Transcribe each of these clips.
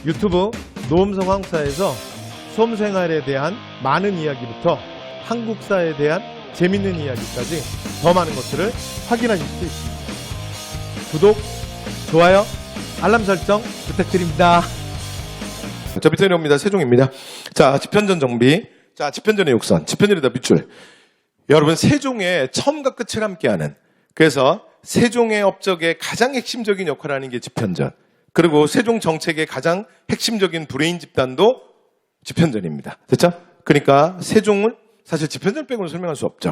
유튜브 노음성 한국사에서 수험생활에 대한 많은 이야기부터 한국사에 대한 재밌는 이야기까지 더 많은 것들을 확인하실 수 있습니다. 구독, 좋아요, 알람 설정 부탁드립니다. 자, 밑에 내려옵니다. 세종입니다. 자, 집현전 정비. 자, 집현전의 욕선. 집현전에다 밑줄. 여러분, 세종의 처음과 끝을 함께하는, 그래서 세종의 업적의 가장 핵심적인 역할을 하는 게 집현전. 그리고 세종 정책의 가장 핵심적인 브레인 집단도 집현전입니다. 됐죠? 그러니까 세종을 사실 집현전 빼고는 설명할 수 없죠.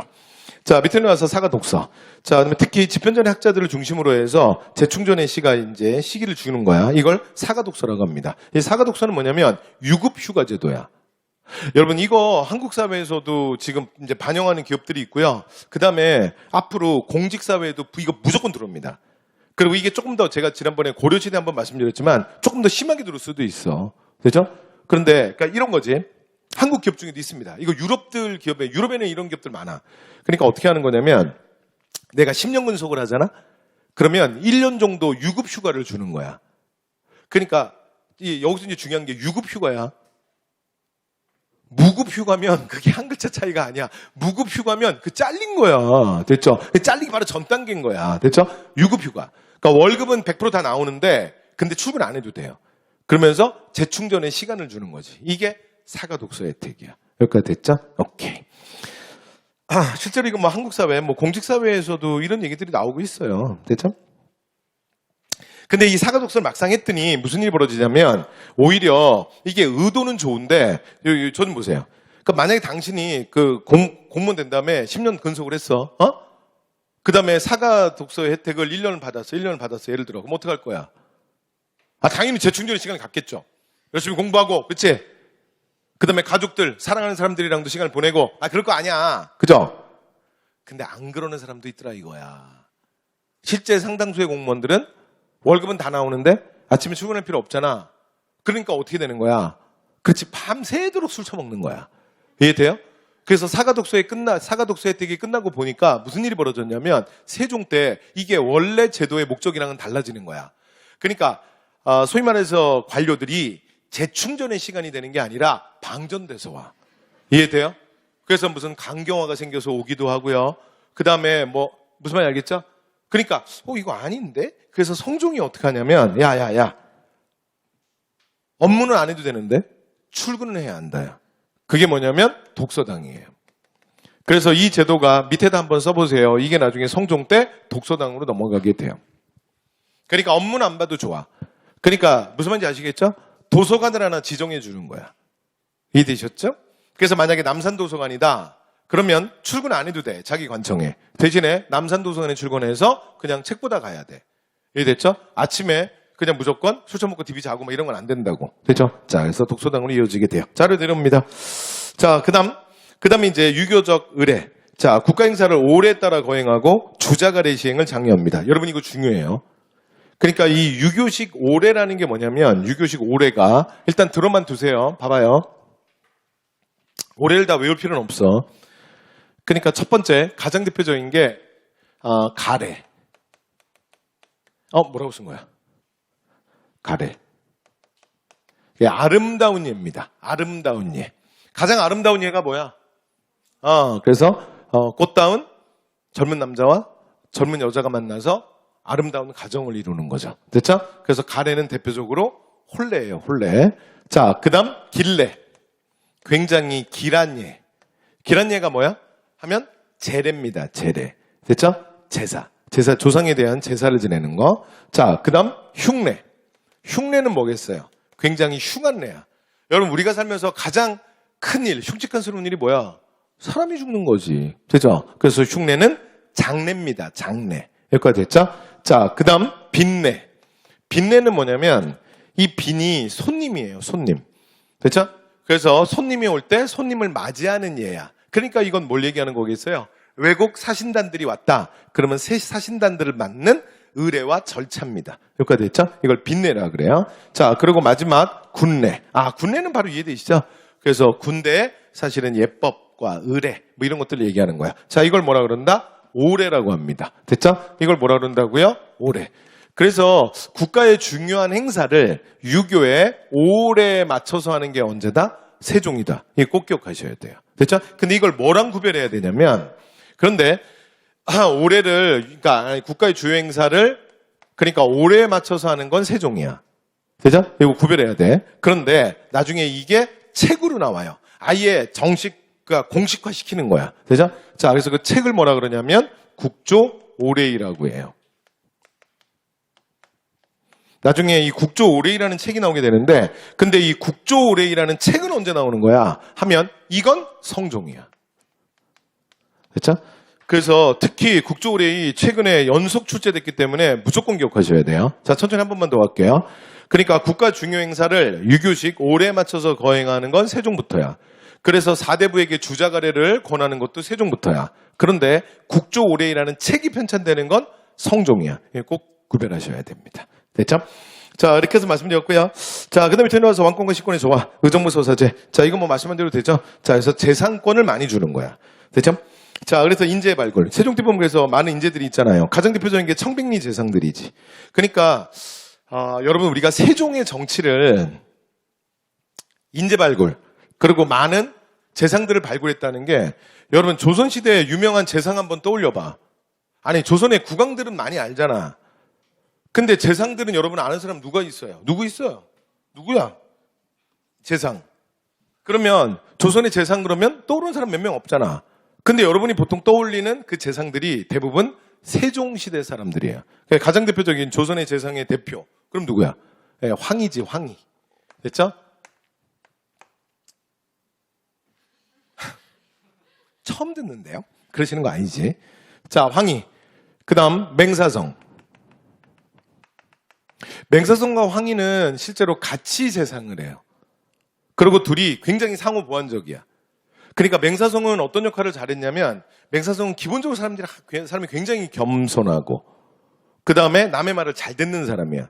자, 밑에 나와서 사가 독서. 자, 그다음에 특히 집현전의 학자들을 중심으로 해서 재충전의 시가 이제 시기를 주는 거야. 이걸 사가 독서라고 합니다. 이 사가 독서는 뭐냐면 유급 휴가 제도야. 여러분, 이거 한국 사회에서도 지금 이제 반영하는 기업들이 있고요. 그다음에 앞으로 공직 사회에도 이거 무조건 들어옵니다. 그리고 이게 조금 더 제가 지난번에 고려시대 한번 말씀드렸지만 조금 더 심하게 들어올 수도 있어. 그렇죠? 그런데 그러니까 이런 거지. 한국 기업 중에도 있습니다. 이거 유럽들 기업에, 유럽에는 이런 기업들 많아. 그러니까 어떻게 하는 거냐면 내가 10년 근속을 하잖아? 그러면 1년 정도 유급 휴가를 주는 거야. 그러니까 여기서 이제 중요한 게 유급 휴가야. 무급 휴가면 그게 한 글자 차이가 아니야. 무급 휴가면 그 잘린 거야. 됐죠? 잘리기 바로 전 단계인 거야. 됐죠? 유급 휴가. 그러니까 월급은 100% 다 나오는데 근데 출근 안 해도 돼요. 그러면서 재충전의 시간을 주는 거지. 이게 사가 독서 혜택이야. 여기까지 됐죠? 오케이. 실제로 이거 뭐 한국 사회, 뭐 공직 사회에서도 이런 얘기들이 나오고 있어요. 됐죠? 근데 이 사가 독서를 막상 했더니 무슨 일이 벌어지냐면 오히려 이게 의도는 좋은데 저는 보세요. 그러니까 만약에 당신이 그 공무원 된 다음에 10년 근속을 했어. 그 다음에 사가 독서의 혜택을 1년을 받았어. 예를 들어. 그럼 어떡할 거야? 당연히 재충전의 시간을 갖겠죠. 열심히 공부하고, 그치? 그 다음에 가족들, 사랑하는 사람들이랑도 시간을 보내고, 그럴 거 아니야. 그죠? 근데 안 그러는 사람도 있더라, 이거야. 실제 상당수의 공무원들은 월급은 다 나오는데 아침에 출근할 필요 없잖아. 그러니까 어떻게 되는 거야? 그렇지, 밤새도록 술 처먹는 거야. 이해돼요? 그래서 사가 독서 혜택이 끝나고 보니까 무슨 일이 벌어졌냐면 세종 때 이게 원래 제도의 목적이랑은 달라지는 거야. 그러니까 소위 말해서 관료들이 재충전의 시간이 되는 게 아니라 방전돼서 와. 이해돼요? 그래서 무슨 강경화가 생겨서 오기도 하고요. 그 다음에 뭐 무슨 말인지 알겠죠? 그러니까 이거 아닌데? 그래서 성종이 어떻게 하냐면 야 업무는 안 해도 되는데 출근은 해야 한다. 그게 뭐냐면 독서당이에요. 그래서 이 제도가 밑에다 한번 써보세요. 이게 나중에 성종 때 독서당으로 넘어가게 돼요. 그러니까 업무는 안 봐도 좋아. 그러니까 무슨 말인지 아시겠죠? 도서관을 하나 지정해 주는 거야. 이해되셨죠? 그래서 만약에 남산도서관이다. 그러면 출근 안 해도 돼. 자기 관청에. 대신에 남산도서관에 출근해서 그냥 책 보다 가야 돼. 이해됐죠? 아침에 그냥 무조건 술 처먹고 TV 자고 뭐 이런 건 안 된다고. 됐죠? 자, 그래서 독서당으로 이어지게 돼요. 자료 내려옵니다. 자, 그다음에 이제 유교적 의례. 자, 국가행사를 오래 따라 거행하고 주자가래 시행을 장려합니다. 여러분 이거 중요해요. 그러니까 이 유교식 오례라는 게 뭐냐면 유교식 오례가 일단 들어만 두세요. 봐봐요. 오례를 다 외울 필요는 없어. 그러니까 첫 번째 가장 대표적인 게 가래. 뭐라고 쓴 거야? 가래. 이게 아름다운 예입니다. 아름다운 예. 가장 아름다운 예가 뭐야? 그래서 꽃다운 젊은 남자와 젊은 여자가 만나서 아름다운 가정을 이루는 거죠. 됐죠? 그래서 가래는 대표적으로 혼례예요. 혼례. 자, 그다음 길례. 굉장히 길한 예. 길한 예가 뭐야? 하면 제례입니다. 제례. 됐죠? 제사. 조상에 대한 제사를 지내는 거. 자, 그다음 흉례. 흉례는 뭐겠어요? 굉장히 흉한례야. 여러분, 우리가 살면서 가장 큰 일, 흉측한스러운 일이 뭐야? 사람이 죽는 거지. 됐죠? 그래서 흉례는 장례입니다. 장례. 여기까지 됐죠? 자, 그 다음 빈례. 빈례는 뭐냐면 이 빈이 손님이에요. 손님. 됐죠? 그래서 손님이 올 때 손님을 맞이하는 예야. 그러니까 이건 뭘 얘기하는 거겠어요? 외국 사신단들이 왔다. 그러면 새 사신단들을 맞는 의례와 절차입니다. 여기까지 됐죠? 이걸 빈례라 그래요. 자, 그리고 마지막 군례. 군례는 바로 이해되시죠? 그래서 군대에 사실은 예법과 의례 뭐 이런 것들을 얘기하는 거야. 자, 이걸 뭐라 그런다? 오례라고 합니다. 됐죠? 이걸 뭐라 그런다고요? 오례. 그래서 국가의 중요한 행사를 유교의 5월에 맞춰서 하는 게 언제다? 세종이다. 이거 꼭 기억하셔야 돼요. 됐죠? 근데 이걸 뭐랑 구별해야 되냐면, 그런데 올해를, 그러니까 국가의 주요 행사를 그러니까 올해에 맞춰서 하는 건 세종이야. 되죠? 이거 구별해야 돼. 그런데 나중에 이게 책으로 나와요. 아예 그러니까 공식화 시키는 거야. 되죠? 자, 그래서 그 책을 뭐라 그러냐면 국조 올해이라고 해요. 나중에 이 국조 올해이라는 책이 나오게 되는데, 근데 이 국조 올해이라는 책은 언제 나오는 거야? 하면 이건 성종이야. 됐죠? 그래서 특히 국조 올해이 최근에 연속 출제됐기 때문에 무조건 기억하셔야 돼요. 자, 천천히 한 번만 더 갈게요. 그러니까 국가 중요 행사를 유교식 올해에 맞춰서 거행하는 건 세종부터야. 그래서 4대부에게 주자가례를 권하는 것도 세종부터야. 그런데 국조 올해이라는 책이 편찬되는 건 성종이야. 꼭 구별하셔야 됩니다. 됐죠? 자, 이렇게 해서 말씀드렸고요. 자, 그 다음에 전해와서 왕권과 시권의 조화, 의정부 소사제. 자, 이거 뭐 말씀한 대로 되죠? 자, 그래서 재산권을 많이 주는 거야. 됐죠? 자, 그래서 인재 발굴. 세종 때 보면 그래서 많은 인재들이 있잖아요. 가장 대표적인 게 청백리 재상들이지. 그러니까, 여러분, 우리가 세종의 정치를 인재 발굴, 그리고 많은 재상들을 발굴했다는 게, 여러분, 조선시대의 유명한 재상 한번 떠올려봐. 아니, 조선의 국왕들은 많이 알잖아. 근데 재상들은 여러분 아는 사람 누가 있어요? 누구 있어요? 누구야? 재상. 그러면 조선의 재상 그러면 떠오르는 사람 몇 명 없잖아. 근데 여러분이 보통 떠올리는 그 재상들이 대부분 세종시대 사람들이에요. 그러니까 가장 대표적인 조선의 재상의 대표. 그럼 누구야? 네, 황이지, 황이. 됐죠? 처음 듣는데요? 그러시는 거 아니지? 자, 황이. 그 다음 맹사성. 맹사성과 황희는 실제로 같이 재상을 해요. 그리고 둘이 굉장히 상호 보완적이야. 그러니까 맹사성은 어떤 역할을 잘했냐면, 맹사성은 기본적으로 사람이 굉장히 겸손하고, 그 다음에 남의 말을 잘 듣는 사람이야.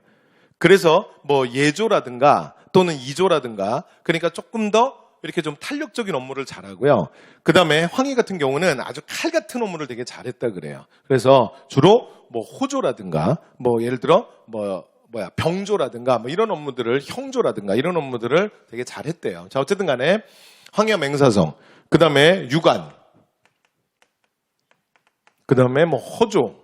그래서 뭐 예조라든가 또는 이조라든가, 그러니까 조금 더 이렇게 좀 탄력적인 업무를 잘하고요. 그 다음에 황희 같은 경우는 아주 칼 같은 업무를 되게 잘했다 그래요. 그래서 주로 뭐 호조라든가, 뭐 예를 들어 병조라든가 뭐 이런 업무들을, 형조라든가 이런 업무들을 되게 잘했대요. 자, 어쨌든 간에 황희와 맹사성, 그 다음에 유관, 그 다음에 뭐 허조,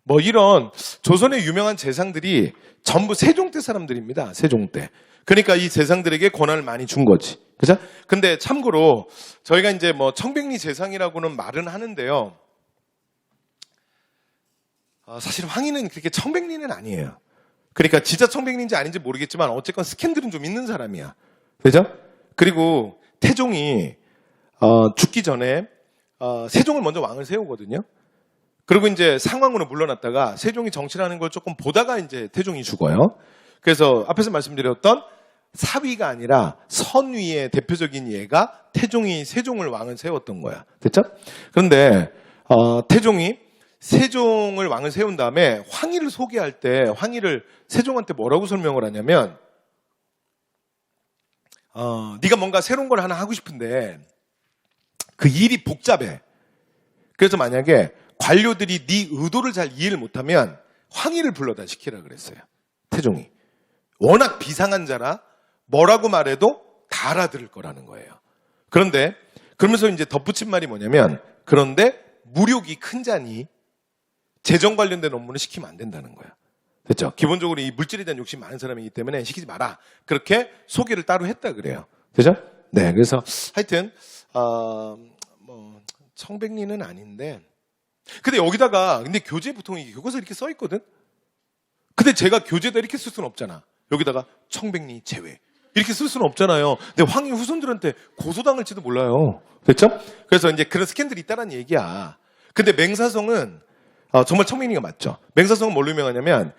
뭐 이런 조선의 유명한 재상들이 전부 세종 때 사람들입니다. 세종 때. 그러니까 이 재상들에게 권한을 많이 준 거지. 그죠? 근데 참고로 저희가 이제 뭐 청백리 재상이라고는 말은 하는데요. 사실 황희는 그렇게 청백리는 아니에요. 그러니까 진짜 청백리인지 아닌지 모르겠지만 어쨌건 스캔들은 좀 있는 사람이야. 그죠? 그리고 태종이 죽기 전에 세종을 먼저 왕을 세우거든요. 그리고 이제 상왕으로 물러났다가 세종이 정치를 하는 걸 조금 보다가 이제 태종이 죽어요. 그래서 앞에서 말씀드렸던 사위가 아니라 선위의 대표적인 예가 태종이 세종을 왕을 세웠던 거야. 됐죠? 그런데 태종이 세종을 왕을 세운 다음에 황희를 소개할 때 황희를 세종한테 뭐라고 설명을 하냐면, 네가 뭔가 새로운 걸 하나 하고 싶은데 그 일이 복잡해. 그래서 만약에 관료들이 네 의도를 잘 이해를 못하면 황희를 불러다 시키라 그랬어요. 태종이. 워낙 비상한 자라 뭐라고 말해도 다 알아들을 거라는 거예요. 그런데 그러면서 이제 덧붙인 말이 뭐냐면, 그런데 무력이 큰 자니 재정 관련된 업무는 시키면 안 된다는 거야. 됐죠? 기본적으로 이 물질에 대한 욕심이 많은 사람이기 때문에 시키지 마라. 그렇게 소개를 따로 했다 그래요. 되죠? 네, 그래서 하여튼 뭐 청백리는 아닌데, 근데 여기다가 근데 교재 보통 이게 교과서 이렇게 써 있거든. 근데 제가 교재에다 이렇게 쓸 수는 없잖아. 여기다가 청백리 제외 이렇게 쓸 수는 없잖아요. 근데 황희 후손들한테 고소당할지도 몰라요. 됐죠? 그래서 이제 그런 스캔들이 있다는 얘기야. 근데 맹사성은 정말 청백리가 맞죠. 맹사성은 뭘로 유명하냐면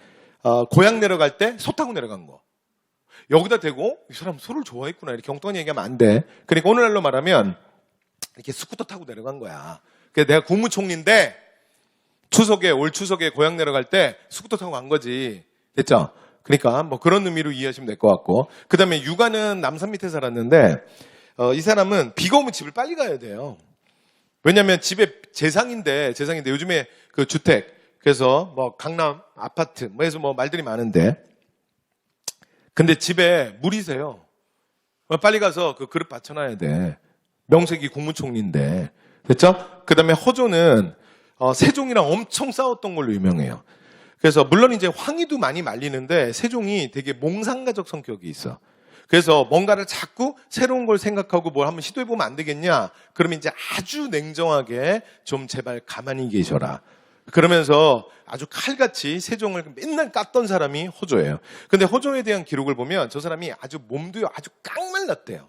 고향 내려갈 때 소 타고 내려간 거. 여기다 대고 이 사람 소를 좋아했구나 이렇게 엉뚱한 얘기하면 안 돼. 그러니까 오늘날로 말하면 이렇게 스쿠터 타고 내려간 거야. 그래서 내가 국무총리인데 올 추석에 고향 내려갈 때 스쿠터 타고 간 거지. 됐죠? 그러니까 뭐 그런 의미로 이해하시면 될 것 같고, 그 다음에 유가는 남산 밑에 살았는데 이 사람은 비가 오면 집을 빨리 가야 돼요. 왜냐하면 집에 재상인데 요즘에 그 주택 그래서 뭐 강남 아파트 뭐 해서 뭐 말들이 많은데 근데 집에 물이세요. 빨리 가서 그 그릇 받쳐놔야 돼. 명색이 국무총리인데. 됐죠? 그 다음에 허조는 세종이랑 엄청 싸웠던 걸로 유명해요. 그래서 물론 이제 황희도 많이 말리는데 세종이 되게 몽상가적 성격이 있어. 그래서 뭔가를 자꾸 새로운 걸 생각하고 뭘 한번 시도해보면 안 되겠냐? 그러면 이제 아주 냉정하게 좀 제발 가만히 계셔라. 그러면서 아주 칼같이 세종을 맨날 깠던 사람이 허조예요. 근데 허조에 대한 기록을 보면 저 사람이 아주 몸도 아주 깡말랐대요.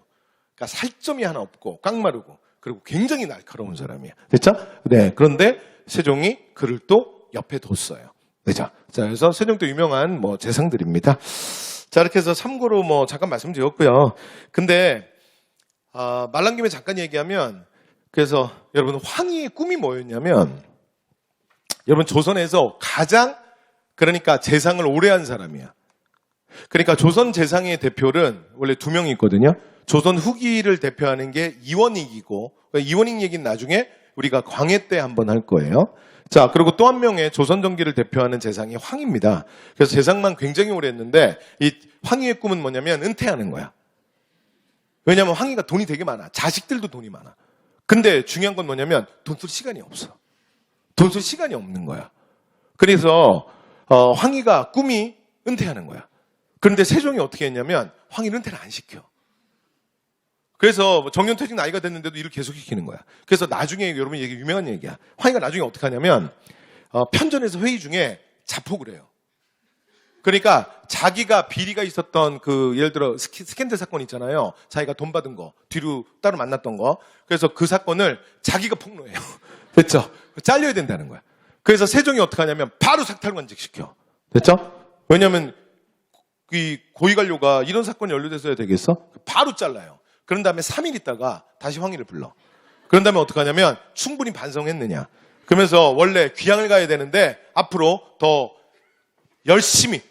그러니까 살점이 하나 없고 깡마르고 그리고 굉장히 날카로운 사람이에요. 됐죠? 네. 그런데 세종이 그를 또 옆에 뒀어요. 그죠? 자, 그래서 세종도 유명한 뭐 재상들입니다. 자, 이렇게 해서 참고로 뭐 잠깐 말씀드렸고요. 근데 말란 김에 잠깐 얘기하면 그래서 여러분 황희의 꿈이 뭐였냐면 여러분 조선에서 가장 그러니까 재상을 오래 한 사람이야. 그러니까 조선 재상의 대표는 원래 2명이 있거든요. 조선 후기를 대표하는 게 이원익이고 이원익 얘기는 나중에 우리가 광해 때 한번 할 거예요. 자, 그리고 또 한 명의 조선 전기를 대표하는 재상이 황입니다. 그래서 재상만 굉장히 오래 했는데 이 황희의 꿈은 뭐냐면 은퇴하는 거야. 왜냐하면 황희가 돈이 되게 많아. 자식들도 돈이 많아. 근데 중요한 건 뭐냐면 돈 쓸 시간이 없어. 돈 쓸 시간이 없는 거야. 그래서 황희가 꿈이 은퇴하는 거야. 그런데 세종이 어떻게 했냐면 황희를 은퇴를 안 시켜. 그래서 정년퇴직 나이가 됐는데도 일을 계속 시키는 거야. 그래서 나중에 여러분 이게 유명한 얘기야. 황희가 나중에 어떻게 하냐면 편전에서 회의 중에 자폭을 해요. 그러니까 자기가 비리가 있었던 그 예를 들어 스캔들 사건 있잖아요. 자기가 돈 받은 거 뒤로 따로 만났던 거. 그래서 그 사건을 자기가 폭로해요. 됐죠? 잘려야 된다는 거야. 그래서 세종이 어떻게 하냐면 바로 삭탈관직 시켜. 됐죠? 왜냐하면 이 고위관료가 이런 사건이 연루됐어야 되겠어? 바로 잘라요. 그런 다음에 3일 있다가 다시 황희를 불러. 그런 다음에 어떻게 하냐면 충분히 반성했느냐. 그러면서 원래 귀향을 가야 되는데 앞으로 더 열심히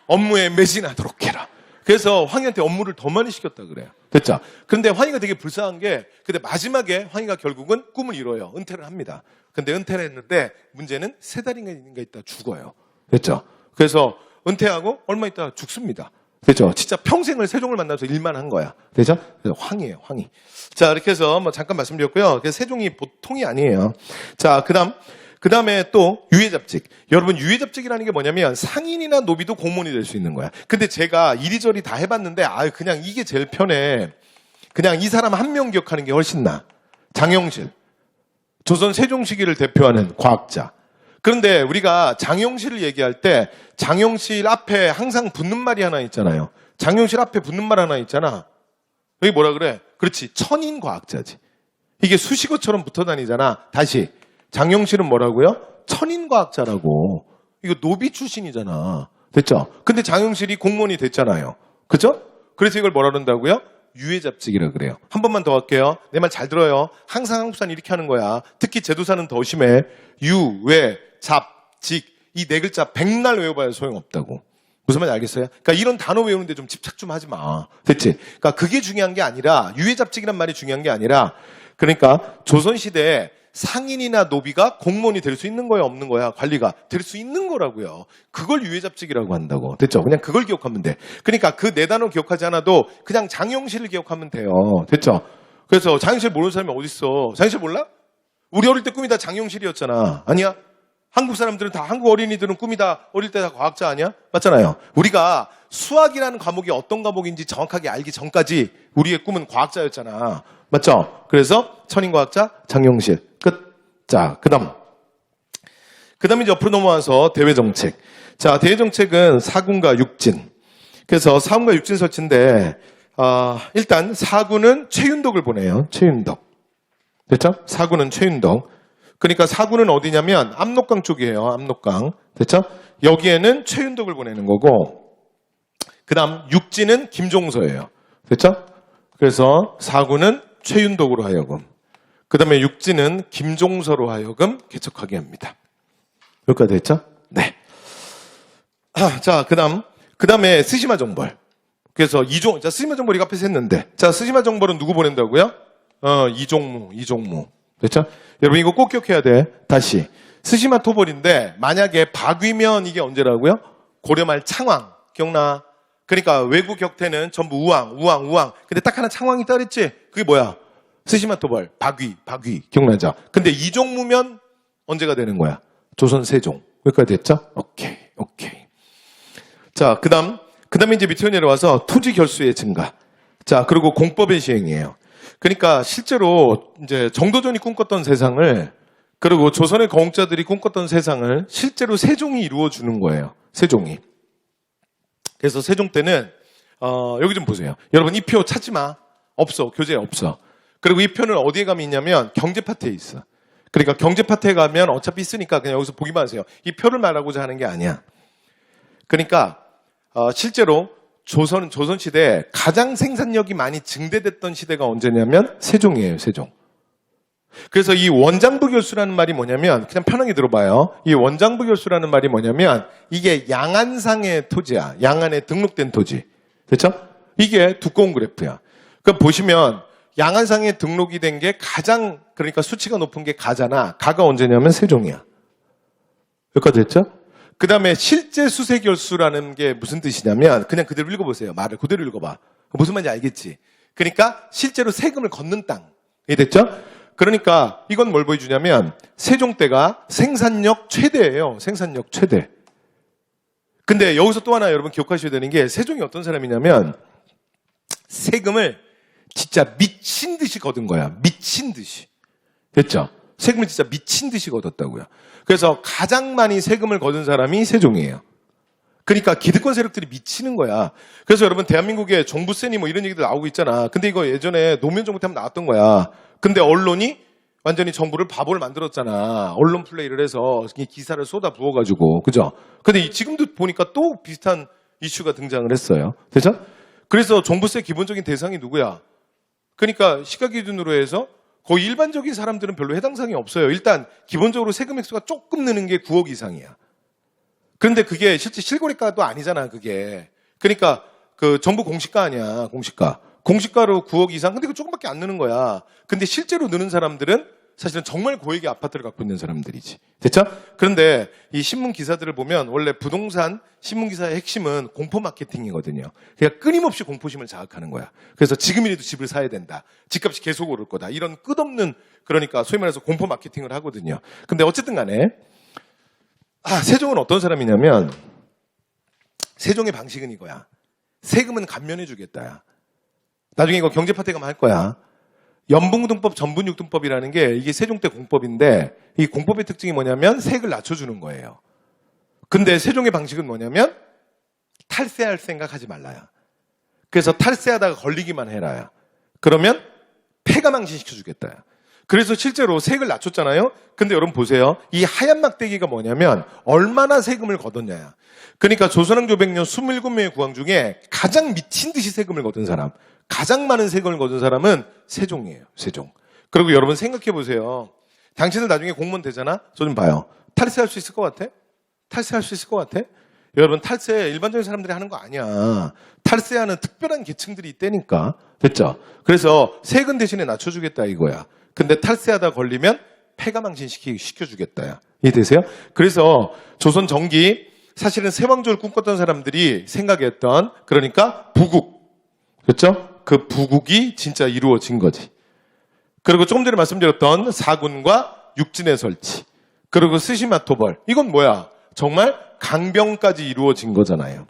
업무에 매진하도록 해라. 그래서 황희한테 업무를 더 많이 시켰다 그래요. 됐죠? 그런데 황희가 되게 불쌍한 게 근데 마지막에 황희가 결국은 꿈을 이뤄요. 은퇴를 합니다. 근데 은퇴를 했는데 문제는 3달인가 있다 죽어요. 됐죠? 그래서 은퇴하고 얼마 있다 죽습니다. 됐죠? 진짜 평생을 세종을 만나서 일만 한 거야. 됐죠? 그래서 황이에요, 황이. 자, 이렇게 해서 뭐 잠깐 말씀드렸고요. 그래서 세종이 보통이 아니에요. 자, 그 다음에 또 유해잡직. 여러분 유해잡직이라는 게 뭐냐면 상인이나 노비도 공무원이 될 수 있는 거야. 근데 제가 이리저리 다 해봤는데 그냥 이게 제일 편해. 그냥 이 사람 한 명 기억하는 게 훨씬 나아. 장영실. 조선 세종 시기를 대표하는 과학자. 그런데 우리가 장영실을 얘기할 때 장영실 앞에 항상 붙는 말이 하나 있잖아요. 장영실 앞에 붙는 말 하나 있잖아. 여기 뭐라 그래? 그렇지. 천인과학자지. 이게 수식어처럼 붙어 다니잖아. 다시. 장영실은 뭐라고요? 천인과학자라고. 이거 노비 출신이잖아. 됐죠? 근데 장영실이 공무원이 됐잖아요. 그죠? 그래서 이걸 뭐라 그런다고요? 유해잡직이라고 그래요. 한 번만 더 할게요. 내 말 잘 들어요. 항상 한국사는 이렇게 하는 거야. 특히 제도사는 더 심해. 유외 잡, 직, 이 4글자 백날 외워봐야 소용없다고. 무슨 말인지 알겠어요? 그러니까 이런 단어 외우는데 좀 집착 좀 하지 마. 됐지? 그러니까 그게 중요한 게 아니라, 유해잡직이란 말이 중요한 게 아니라, 그러니까 조선시대에 상인이나 노비가 공무원이 될 수 있는 거야, 없는 거야? 관리가 될 수 있는 거라고요. 그걸 유해잡직이라고 한다고. 됐죠? 그냥 그걸 기억하면 돼. 그러니까 그 4단어 기억하지 않아도 그냥 장영실을 기억하면 돼요. 됐죠? 그래서 장영실 모르는 사람이 어딨어? 장영실 몰라? 우리 어릴 때 꿈이 다 장영실이었잖아. 아니야? 한국 사람들은 다, 한국 어린이들은 꿈이 다 어릴 때 다 과학자 아니야? 맞잖아요. 우리가 수학이라는 과목이 어떤 과목인지 정확하게 알기 전까지 우리의 꿈은 과학자였잖아. 맞죠? 그래서 천인과학자 장영실. 끝. 자, 그 다음에 이제 옆으로 넘어와서 대외정책. 자, 대외정책은 사군과 육진. 그래서 사군과 육진 설치인데, 일단 사군은 최윤덕을 보내요. 최윤덕. 됐죠? 사군은 최윤덕. 그러니까 사군은 어디냐면 압록강 쪽이에요. 압록강. 됐죠? 여기에는 최윤덕을 보내는 거고, 그 다음 육진은 김종서예요. 됐죠? 그래서 사군은 최윤덕으로 하여금, 그 다음에 육진은 김종서로 하여금 개척하게 합니다. 여기까지 됐죠? 네. 자, 그 다음에 스시마 정벌. 그래서 자, 스시마 정벌 이거 앞에서 했는데. 자, 스시마 정벌은 누구 보낸다고요? 이종무. 됐죠? 여러분 이거 꼭 기억해야 돼. 다시. 스시마 토벌인데 만약에 박위면 이게 언제라고요? 고려말 창왕. 기억나? 그러니까 외구 격태는 전부 우왕. 근데 딱 하나 창왕이 따랬지? 그게 뭐야? 스시마 토벌. 박위. 기억나죠? 근데 이종무면 언제가 되는 거야? 조선 세종. 여기까지 됐죠? 오케이. 자, 그 다음에 이제 밑으로 내려와서 토지 결수의 증가. 자, 그리고 공법의 시행이에요. 그러니까 실제로 이제 정도전이 꿈꿨던 세상을, 그리고 조선의 거웅자들이 꿈꿨던 세상을 실제로 세종이 이루어주는 거예요. 세종이. 그래서 세종 때는, 여기 좀 보세요. 여러분, 이 표 찾지 마. 없어. 교재에 없어. 그리고 이 표는 어디에 가면 있냐면 경제 파트에 있어. 그러니까 경제 파트에 가면 어차피 있으니까 그냥 여기서 보기만 하세요. 이 표를 말하고자 하는 게 아니야. 그러니까 실제로 조선시대에 가장 생산력이 많이 증대됐던 시대가 언제냐면 세종이에요. 세종. 그래서 이 원장부 결수라는 말이 뭐냐면, 그냥 편하게 들어봐요. 이 원장부 결수라는 말이 뭐냐면 이게 양안상의 토지야. 양안에 등록된 토지. 됐죠? 이게 두꺼운 그래프야. 그럼 보시면 양안상에 등록이 된 게 가장, 그러니까 수치가 높은 게 가잖아. 가가 언제냐면 세종이야. 여기까지 됐죠? 그 다음에 실제 수세 결수라는 게 무슨 뜻이냐면, 그냥 그대로 읽어보세요. 말을 그대로 읽어봐. 무슨 말인지 알겠지? 그러니까 실제로 세금을 걷는 땅. 이해 됐죠? 그러니까 이건 뭘 보여주냐면 세종 때가 생산력 최대예요. 생산력 최대. 근데 여기서 또 하나 여러분 기억하셔야 되는 게, 세종이 어떤 사람이냐면 세금을 진짜 미친 듯이 거둔 거야. 미친 듯이. 됐죠? 세금을 진짜 미친 듯이 거뒀다고요. 그래서 가장 많이 세금을 거둔 사람이 세종이에요. 그러니까 기득권 세력들이 미치는 거야. 그래서 여러분 대한민국에 종부세니 뭐 이런 얘기들 나오고 있잖아. 근데 이거 예전에 노무현 정부 때 한번 나왔던 거야. 근데 언론이 완전히 정부를 바보를 만들었잖아. 언론 플레이를 해서 기사를 쏟아 부어가지고. 그죠? 근데 지금도 보니까 또 비슷한 이슈가 등장을 했어요. 됐죠? 그래서 종부세 기본적인 대상이 누구야? 그러니까 시가 기준으로 해서 거의 일반적인 사람들은 별로 해당 사항이 없어요. 일단 기본적으로 세금 액수가 조금 느는 게 9억 이상이야. 그런데 그게 실제 실거래가도 아니잖아, 그게. 그러니까 그 정부 공시가 아니야, 공시가. 공시가로 9억 이상. 근데 그 조금밖에 안 느는 거야. 근데 실제로 느는 사람들은 사실은 정말 고액의 아파트를 갖고 있는 사람들이지. 됐죠? 그런데 이 신문 기사들을 보면 원래 부동산 신문 기사의 핵심은 공포 마케팅이거든요. 그러니까 끊임없이 공포심을 자극하는 거야. 그래서 지금이라도 집을 사야 된다. 집값이 계속 오를 거다. 이런 끝없는, 그러니까 소위 말해서 공포 마케팅을 하거든요. 근데 어쨌든 간에 세종은 어떤 사람이냐면, 세종의 방식은 이거야. 세금은 감면해 주겠다야. 나중에 이거 경제 파트에 가면 할 거야. 연분등법, 전분육등법이라는 게 이게 세종 때 공법인데, 이 공법의 특징이 뭐냐면 세액을 낮춰주는 거예요. 근데 세종의 방식은 뭐냐면 탈세할 생각하지 말라야. 그래서 탈세하다가 걸리기만 해라야. 그러면 폐가망신시켜주겠다야. 그래서 실제로 세액을 낮췄잖아요. 근데 여러분 보세요. 이 하얀 막대기가 뭐냐면 얼마나 세금을 걷었냐야. 그러니까 조선왕조 100년 27명의 국왕 중에 가장 미친 듯이 세금을 걷은 사람, 가장 많은 세금을 걷은 사람은 세종이에요. 세종. 그리고 여러분 생각해 보세요. 당신들 나중에 공무원 되잖아? 저 좀 봐요. 탈세할 수 있을 것 같아? 탈세할 수 있을 것 같아? 여러분 탈세 일반적인 사람들이 하는 거 아니야. 탈세하는 특별한 계층들이 있다니까. 됐죠? 그래서 세금 대신에 낮춰주겠다 이거야. 근데 탈세하다 걸리면 폐가망신 시켜주겠다야. 이해되세요? 그래서 조선 전기, 사실은 세왕조를 꿈꿨던 사람들이 생각했던, 그러니까 부국. 그렇죠? 그 부국이 진짜 이루어진 거지. 그리고 조금 전에 말씀드렸던 사군과 육진의 설치. 그리고 스시마 토벌. 이건 뭐야? 정말 강병까지 이루어진 거잖아요.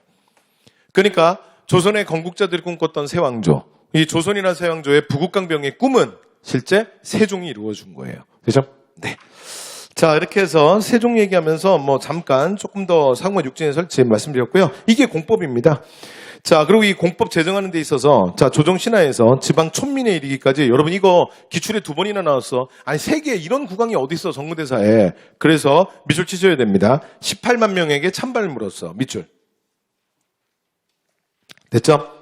그러니까 조선의 건국자들이 꿈꿨던 세왕조. 이 조선이나 세왕조의 부국강병의 꿈은 실제 세종이 이루어준 거예요. 그죠? 네. 자, 이렇게 해서 세종 얘기하면서 뭐 잠깐 조금 더 사군과 육진의 설치 말씀드렸고요. 이게 공법입니다. 자, 그리고 이 공법 제정하는 데 있어서, 자, 조정신하에서 지방 촌민에 이르기까지, 여러분 이거 기출에 2번이나 나왔어. 아니, 세계에 이런 구강이 어디 있어, 정무대사에. 그래서 밑줄 치셔야 됩니다. 18만 명에게 찬반을 물었어, 밑줄. 됐죠?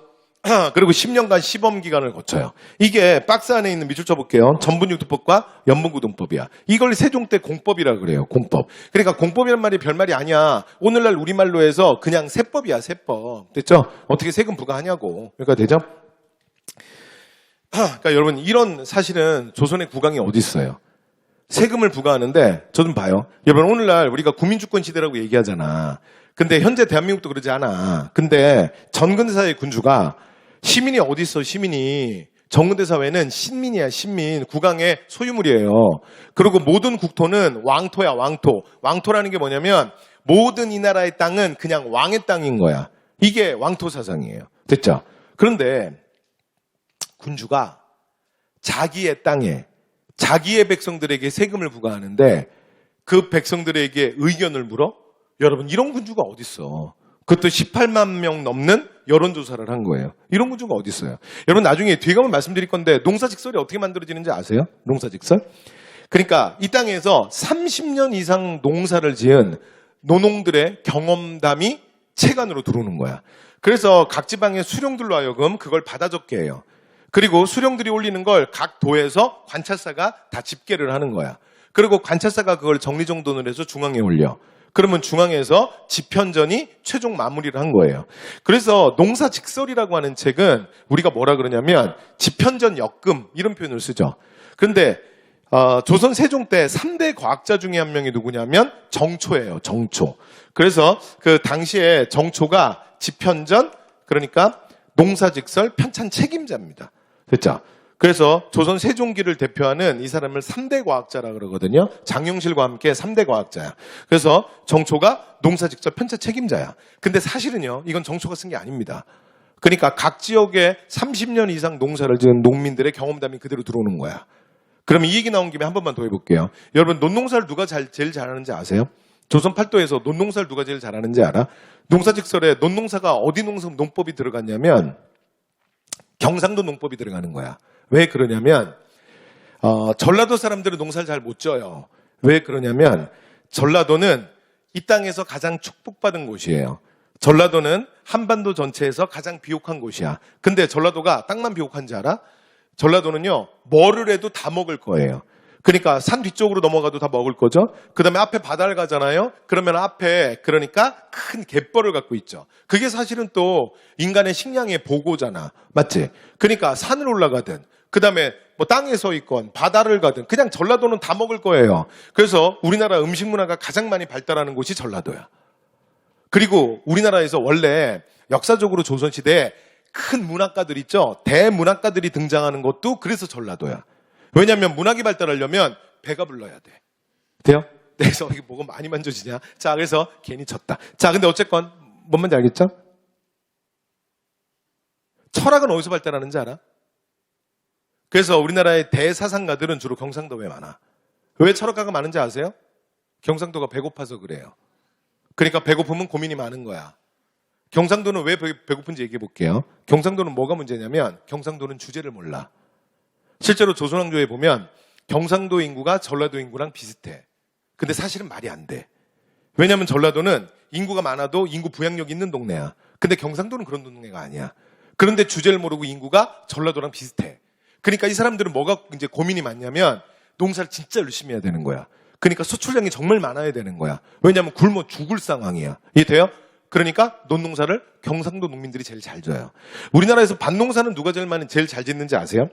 그리고 10년간 시범 기간을 거쳐요. 이게 박스 안에 있는 밑줄 쳐볼게요. 전분육등법과 연분구등법이야. 이걸 세종 때 공법이라 그래요. 공법. 그러니까 공법이란 말이 별말이 아니야. 오늘날 우리말로 해서 그냥 세법이야. 세법. 됐죠? 어떻게 세금 부과하냐고. 그러니까 되죠? 그러니까 여러분 이런 사실은 조선의 국왕이 어디 있어요? 세금을 부과하는데 저 좀 봐요. 여러분 오늘날 우리가 국민주권 시대라고 얘기하잖아. 근데 현재 대한민국도 그러지 않아. 근데 전근대사의 군주가 시민이 어디 있어 시민이. 전근대사회는 신민이야 신민. 국왕의 소유물이에요. 그리고 모든 국토는 왕토야 왕토. 왕토라는 게 뭐냐면 모든 이 나라의 땅은 그냥 왕의 땅인 거야. 이게 왕토 사상이에요. 됐죠? 그런데 군주가 자기의 땅에 자기의 백성들에게 세금을 부과하는데 그 백성들에게 의견을 물어? 여러분 이런 군주가 어딨어. 그것도 18만 명 넘는 여론조사를 한 거예요. 이런 군주가 어딨어요. 여러분 나중에 뒤에 가면 말씀드릴 건데 농사직설이 어떻게 만들어지는지 아세요? 농사직설? 그러니까 이 땅에서 30년 이상 농사를 지은 노농들의 경험담이 체간으로 들어오는 거야. 그래서 각 지방의 수령들로 하여금 그걸 받아 적게 해요. 그리고 수령들이 올리는 걸 각 도에서 관찰사가 다 집계를 하는 거야. 그리고 관찰사가 그걸 정리정돈을 해서 중앙에 올려. 그러면 중앙에서 집현전이 최종 마무리를 한 거예요. 그래서 농사직설이라고 하는 책은 우리가 뭐라 그러냐면 집현전 역금 이런 표현을 쓰죠. 그런데 조선 세종 때 3대 과학자 중에 한 명이 누구냐면 정초예요. 정초. 그래서 그 당시에 정초가 집현전 그러니까 농사직설 편찬 책임자입니다. 됐죠? 그래서 조선 세종기를 대표하는 이 사람을 3대 과학자라 그러거든요. 장용실과 함께 3대 과학자야. 그래서 정초가 농사직설 편찬 책임자야. 근데 사실은요, 이건 정초가 쓴 게 아닙니다. 그러니까 각 지역에 30년 이상 농사를 지은 농민들의 경험담이 그대로 들어오는 거야. 그럼 이 얘기 나온 김에 한 번만 더 해볼게요. 여러분, 논농사를 누가 제일 잘하는지 아세요? 조선 팔도에서 논농사를 누가 제일 잘하는지 알아? 농사직설에 논농사가 어디 농법이 들어갔냐면 경상도 농법이 들어가는 거야. 왜 그러냐면 전라도 사람들은 농사를 잘 못 져요. 왜 그러냐면 전라도는 이 땅에서 가장 축복받은 곳이에요. 전라도는 한반도 전체에서 가장 비옥한 곳이야. 근데 전라도가 땅만 비옥한지 알아? 전라도는요, 뭐를 해도 다 먹을 거예요. 그러니까 산 뒤쪽으로 넘어가도 다 먹을 거죠. 그 다음에 앞에 바다를 가잖아요. 그러면 앞에 그러니까 큰 갯벌을 갖고 있죠. 그게 사실은 또 인간의 식량의 보고잖아. 맞지? 그러니까 산을 올라가든 그 다음에 뭐 땅에 서 있건 바다를 가든 그냥 전라도는 다 먹을 거예요. 그래서 우리나라 음식 문화가 가장 많이 발달하는 곳이 전라도야. 그리고 우리나라에서 원래 역사적으로 조선시대에 큰 문학가들 있죠. 대문학가들이 등장하는 것도 그래서 전라도야. 왜냐하면 문학이 발달하려면 배가 불러야 돼. 돼요? 그래서 이게 뭐가 많이 만져지냐? 자, 그래서 괜히 졌다. 자, 근데 어쨌건 뭔 말인지 알겠죠? 철학은 어디서 발달하는지 알아? 그래서 우리나라의 대사상가들은 주로 경상도에 많아. 왜 철학가가 많은지 아세요? 경상도가 배고파서 그래요. 그러니까 배고프면 고민이 많은 거야. 경상도는 왜 배고픈지 얘기해 볼게요. 경상도는 뭐가 문제냐면 경상도는 주제를 몰라. 실제로 조선왕조에 보면 경상도 인구가 전라도 인구랑 비슷해. 근데 사실은 말이 안 돼. 왜냐하면 전라도는 인구가 많아도 인구 부양력 있는 동네야. 근데 경상도는 그런 동네가 아니야. 그런데 주제를 모르고 인구가 전라도랑 비슷해. 그러니까 이 사람들은 뭐가 이제 고민이 많냐면 농사를 진짜 열심히 해야 되는 거야. 그러니까 수출량이 정말 많아야 되는 거야. 왜냐하면 굶어 죽을 상황이야. 이해돼요? 그러니까 논농사를 경상도 농민들이 제일 잘 져요. 우리나라에서 밭농사는 누가 제일 잘 짓는지 아세요?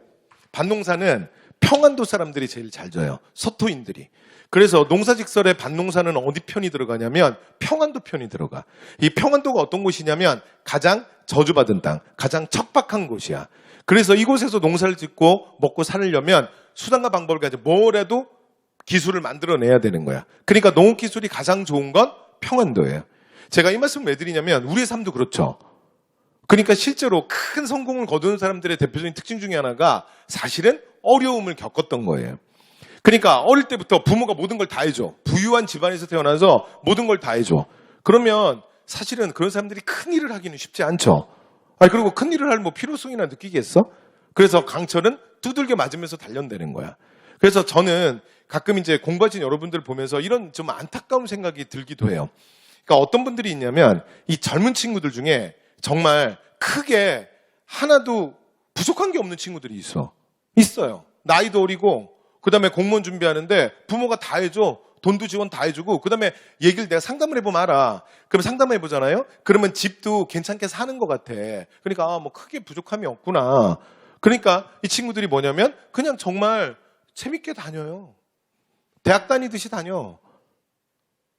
밭농사는 평안도 사람들이 제일 잘 져요. 서토인들이. 그래서 농사직설에 밭농사는 어디 편이 들어가냐면 평안도 편이 들어가. 이 평안도가 어떤 곳이냐면 가장 저주받은 땅, 가장 척박한 곳이야. 그래서 이곳에서 농사를 짓고 먹고 살려면 수단과 방법을 가지고 뭐라도 기술을 만들어내야 되는 거야. 그러니까 농업기술이 가장 좋은 건 평안도예요. 제가 이 말씀을 왜 드리냐면 우리의 삶도 그렇죠. 그러니까 실제로 큰 성공을 거두는 사람들의 대표적인 특징 중에 하나가 사실은 어려움을 겪었던 거예요. 그러니까 어릴 때부터 부모가 모든 걸 다 해줘. 부유한 집안에서 태어나서 모든 걸 다 해줘. 그러면 사실은 그런 사람들이 큰 일을 하기는 쉽지 않죠. 그리고 큰 일을 할 뭐 필요성이나 느끼겠어? 그래서 강철은 두들겨 맞으면서 단련되는 거야. 그래서 저는 가끔 이제 공부하신 여러분들 보면서 이런 좀 안타까운 생각이 들기도 해요. 그러니까 어떤 분들이 있냐면 이 젊은 친구들 중에 정말 크게 하나도 부족한 게 없는 친구들이 있어요. 나이도 어리고 그다음에 공무원 준비하는데 부모가 다 해줘. 돈도 지원 다 해주고 그다음에 얘기를 내가 상담을 해보면 알아. 그럼 상담을 해보잖아요. 그러면 집도 괜찮게 사는 것 같아. 그러니까 뭐 크게 부족함이 없구나. 그러니까 이 친구들이 뭐냐면 그냥 정말 재밌게 다녀요. 대학 다니듯이 다녀.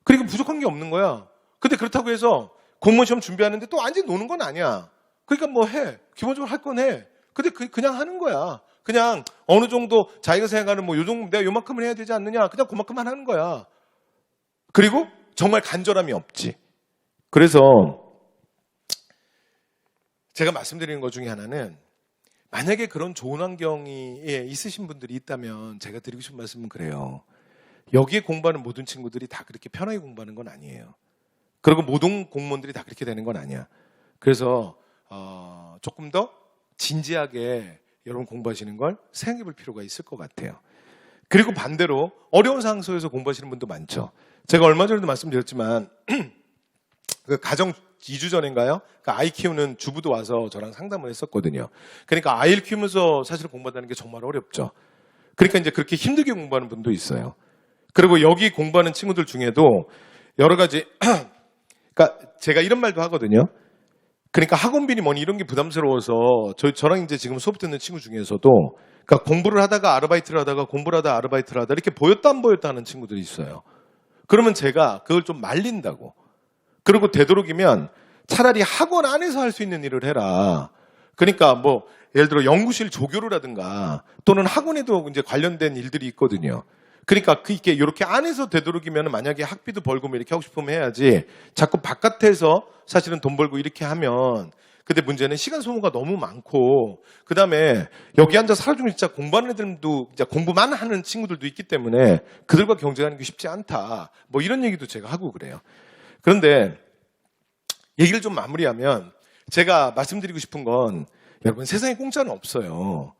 그리고 부족한 게 없는 거야. 근데 그렇다고 해서 공무원 시험 준비하는데 또 완전히 노는 건 아니야. 그러니까 뭐 해. 기본적으로 할 건 해. 근데 그냥 하는 거야. 그냥 어느 정도 자기가 생각하는 뭐 요 정도 내가 요만큼은 해야 되지 않느냐. 그냥 그만큼만 하는 거야. 그리고 정말 간절함이 없지. 그래서 제가 말씀드리는 것 중에 하나는 만약에 그런 좋은 환경이 있으신 분들이 있다면 제가 드리고 싶은 말씀은 그래요. 여기에 공부하는 모든 친구들이 다 그렇게 편하게 공부하는 건 아니에요. 그리고 모든 공무원들이 다 그렇게 되는 건 아니야. 그래서 조금 더 진지하게 여러분 공부하시는 걸 생각해 볼 필요가 있을 것 같아요. 그리고 반대로 어려운 상황 속에서 공부하시는 분도 많죠. 제가 얼마 전에도 말씀드렸지만 그 가정 2주 전인가요? 그 아이 키우는 주부도 와서 저랑 상담을 했었거든요. 그러니까 아이를 키우면서 사실 공부한다는 게 정말 어렵죠. 그러니까 이제 그렇게 힘들게 공부하는 분도 있어요. 그리고 여기 공부하는 친구들 중에도 여러 가지 그러니까 제가 이런 말도 하거든요. 그러니까 학원비니 뭐니 이런 게 부담스러워서 저랑 이제 지금 수업 듣는 친구 중에서도 그러니까 공부를 하다가 아르바이트를 하다가 공부를 하다가 아르바이트를 하다가 이렇게 보였다 안 보였다 하는 친구들이 있어요. 그러면 제가 그걸 좀 말린다고. 그리고 되도록이면 차라리 학원 안에서 할 수 있는 일을 해라. 그러니까 뭐 예를 들어 연구실 조교를 하든가 또는 학원에도 이제 관련된 일들이 있거든요. 그러니까 이게 이렇게 안에서 되도록이면 만약에 학비도 벌고 뭐 이렇게 하고 싶으면 해야지 자꾸 바깥에서 사실은 돈 벌고 이렇게 하면 근데 문제는 시간 소모가 너무 많고 그다음에 여기 앉아서 하루 종일 진짜 공부하는 애들도 진짜 공부만 하는 친구들도 있기 때문에 그들과 경쟁하는 게 쉽지 않다. 뭐 이런 얘기도 제가 하고 그래요. 그런데 얘기를 좀 마무리하면 제가 말씀드리고 싶은 건 여러분 세상에 공짜는 없어요.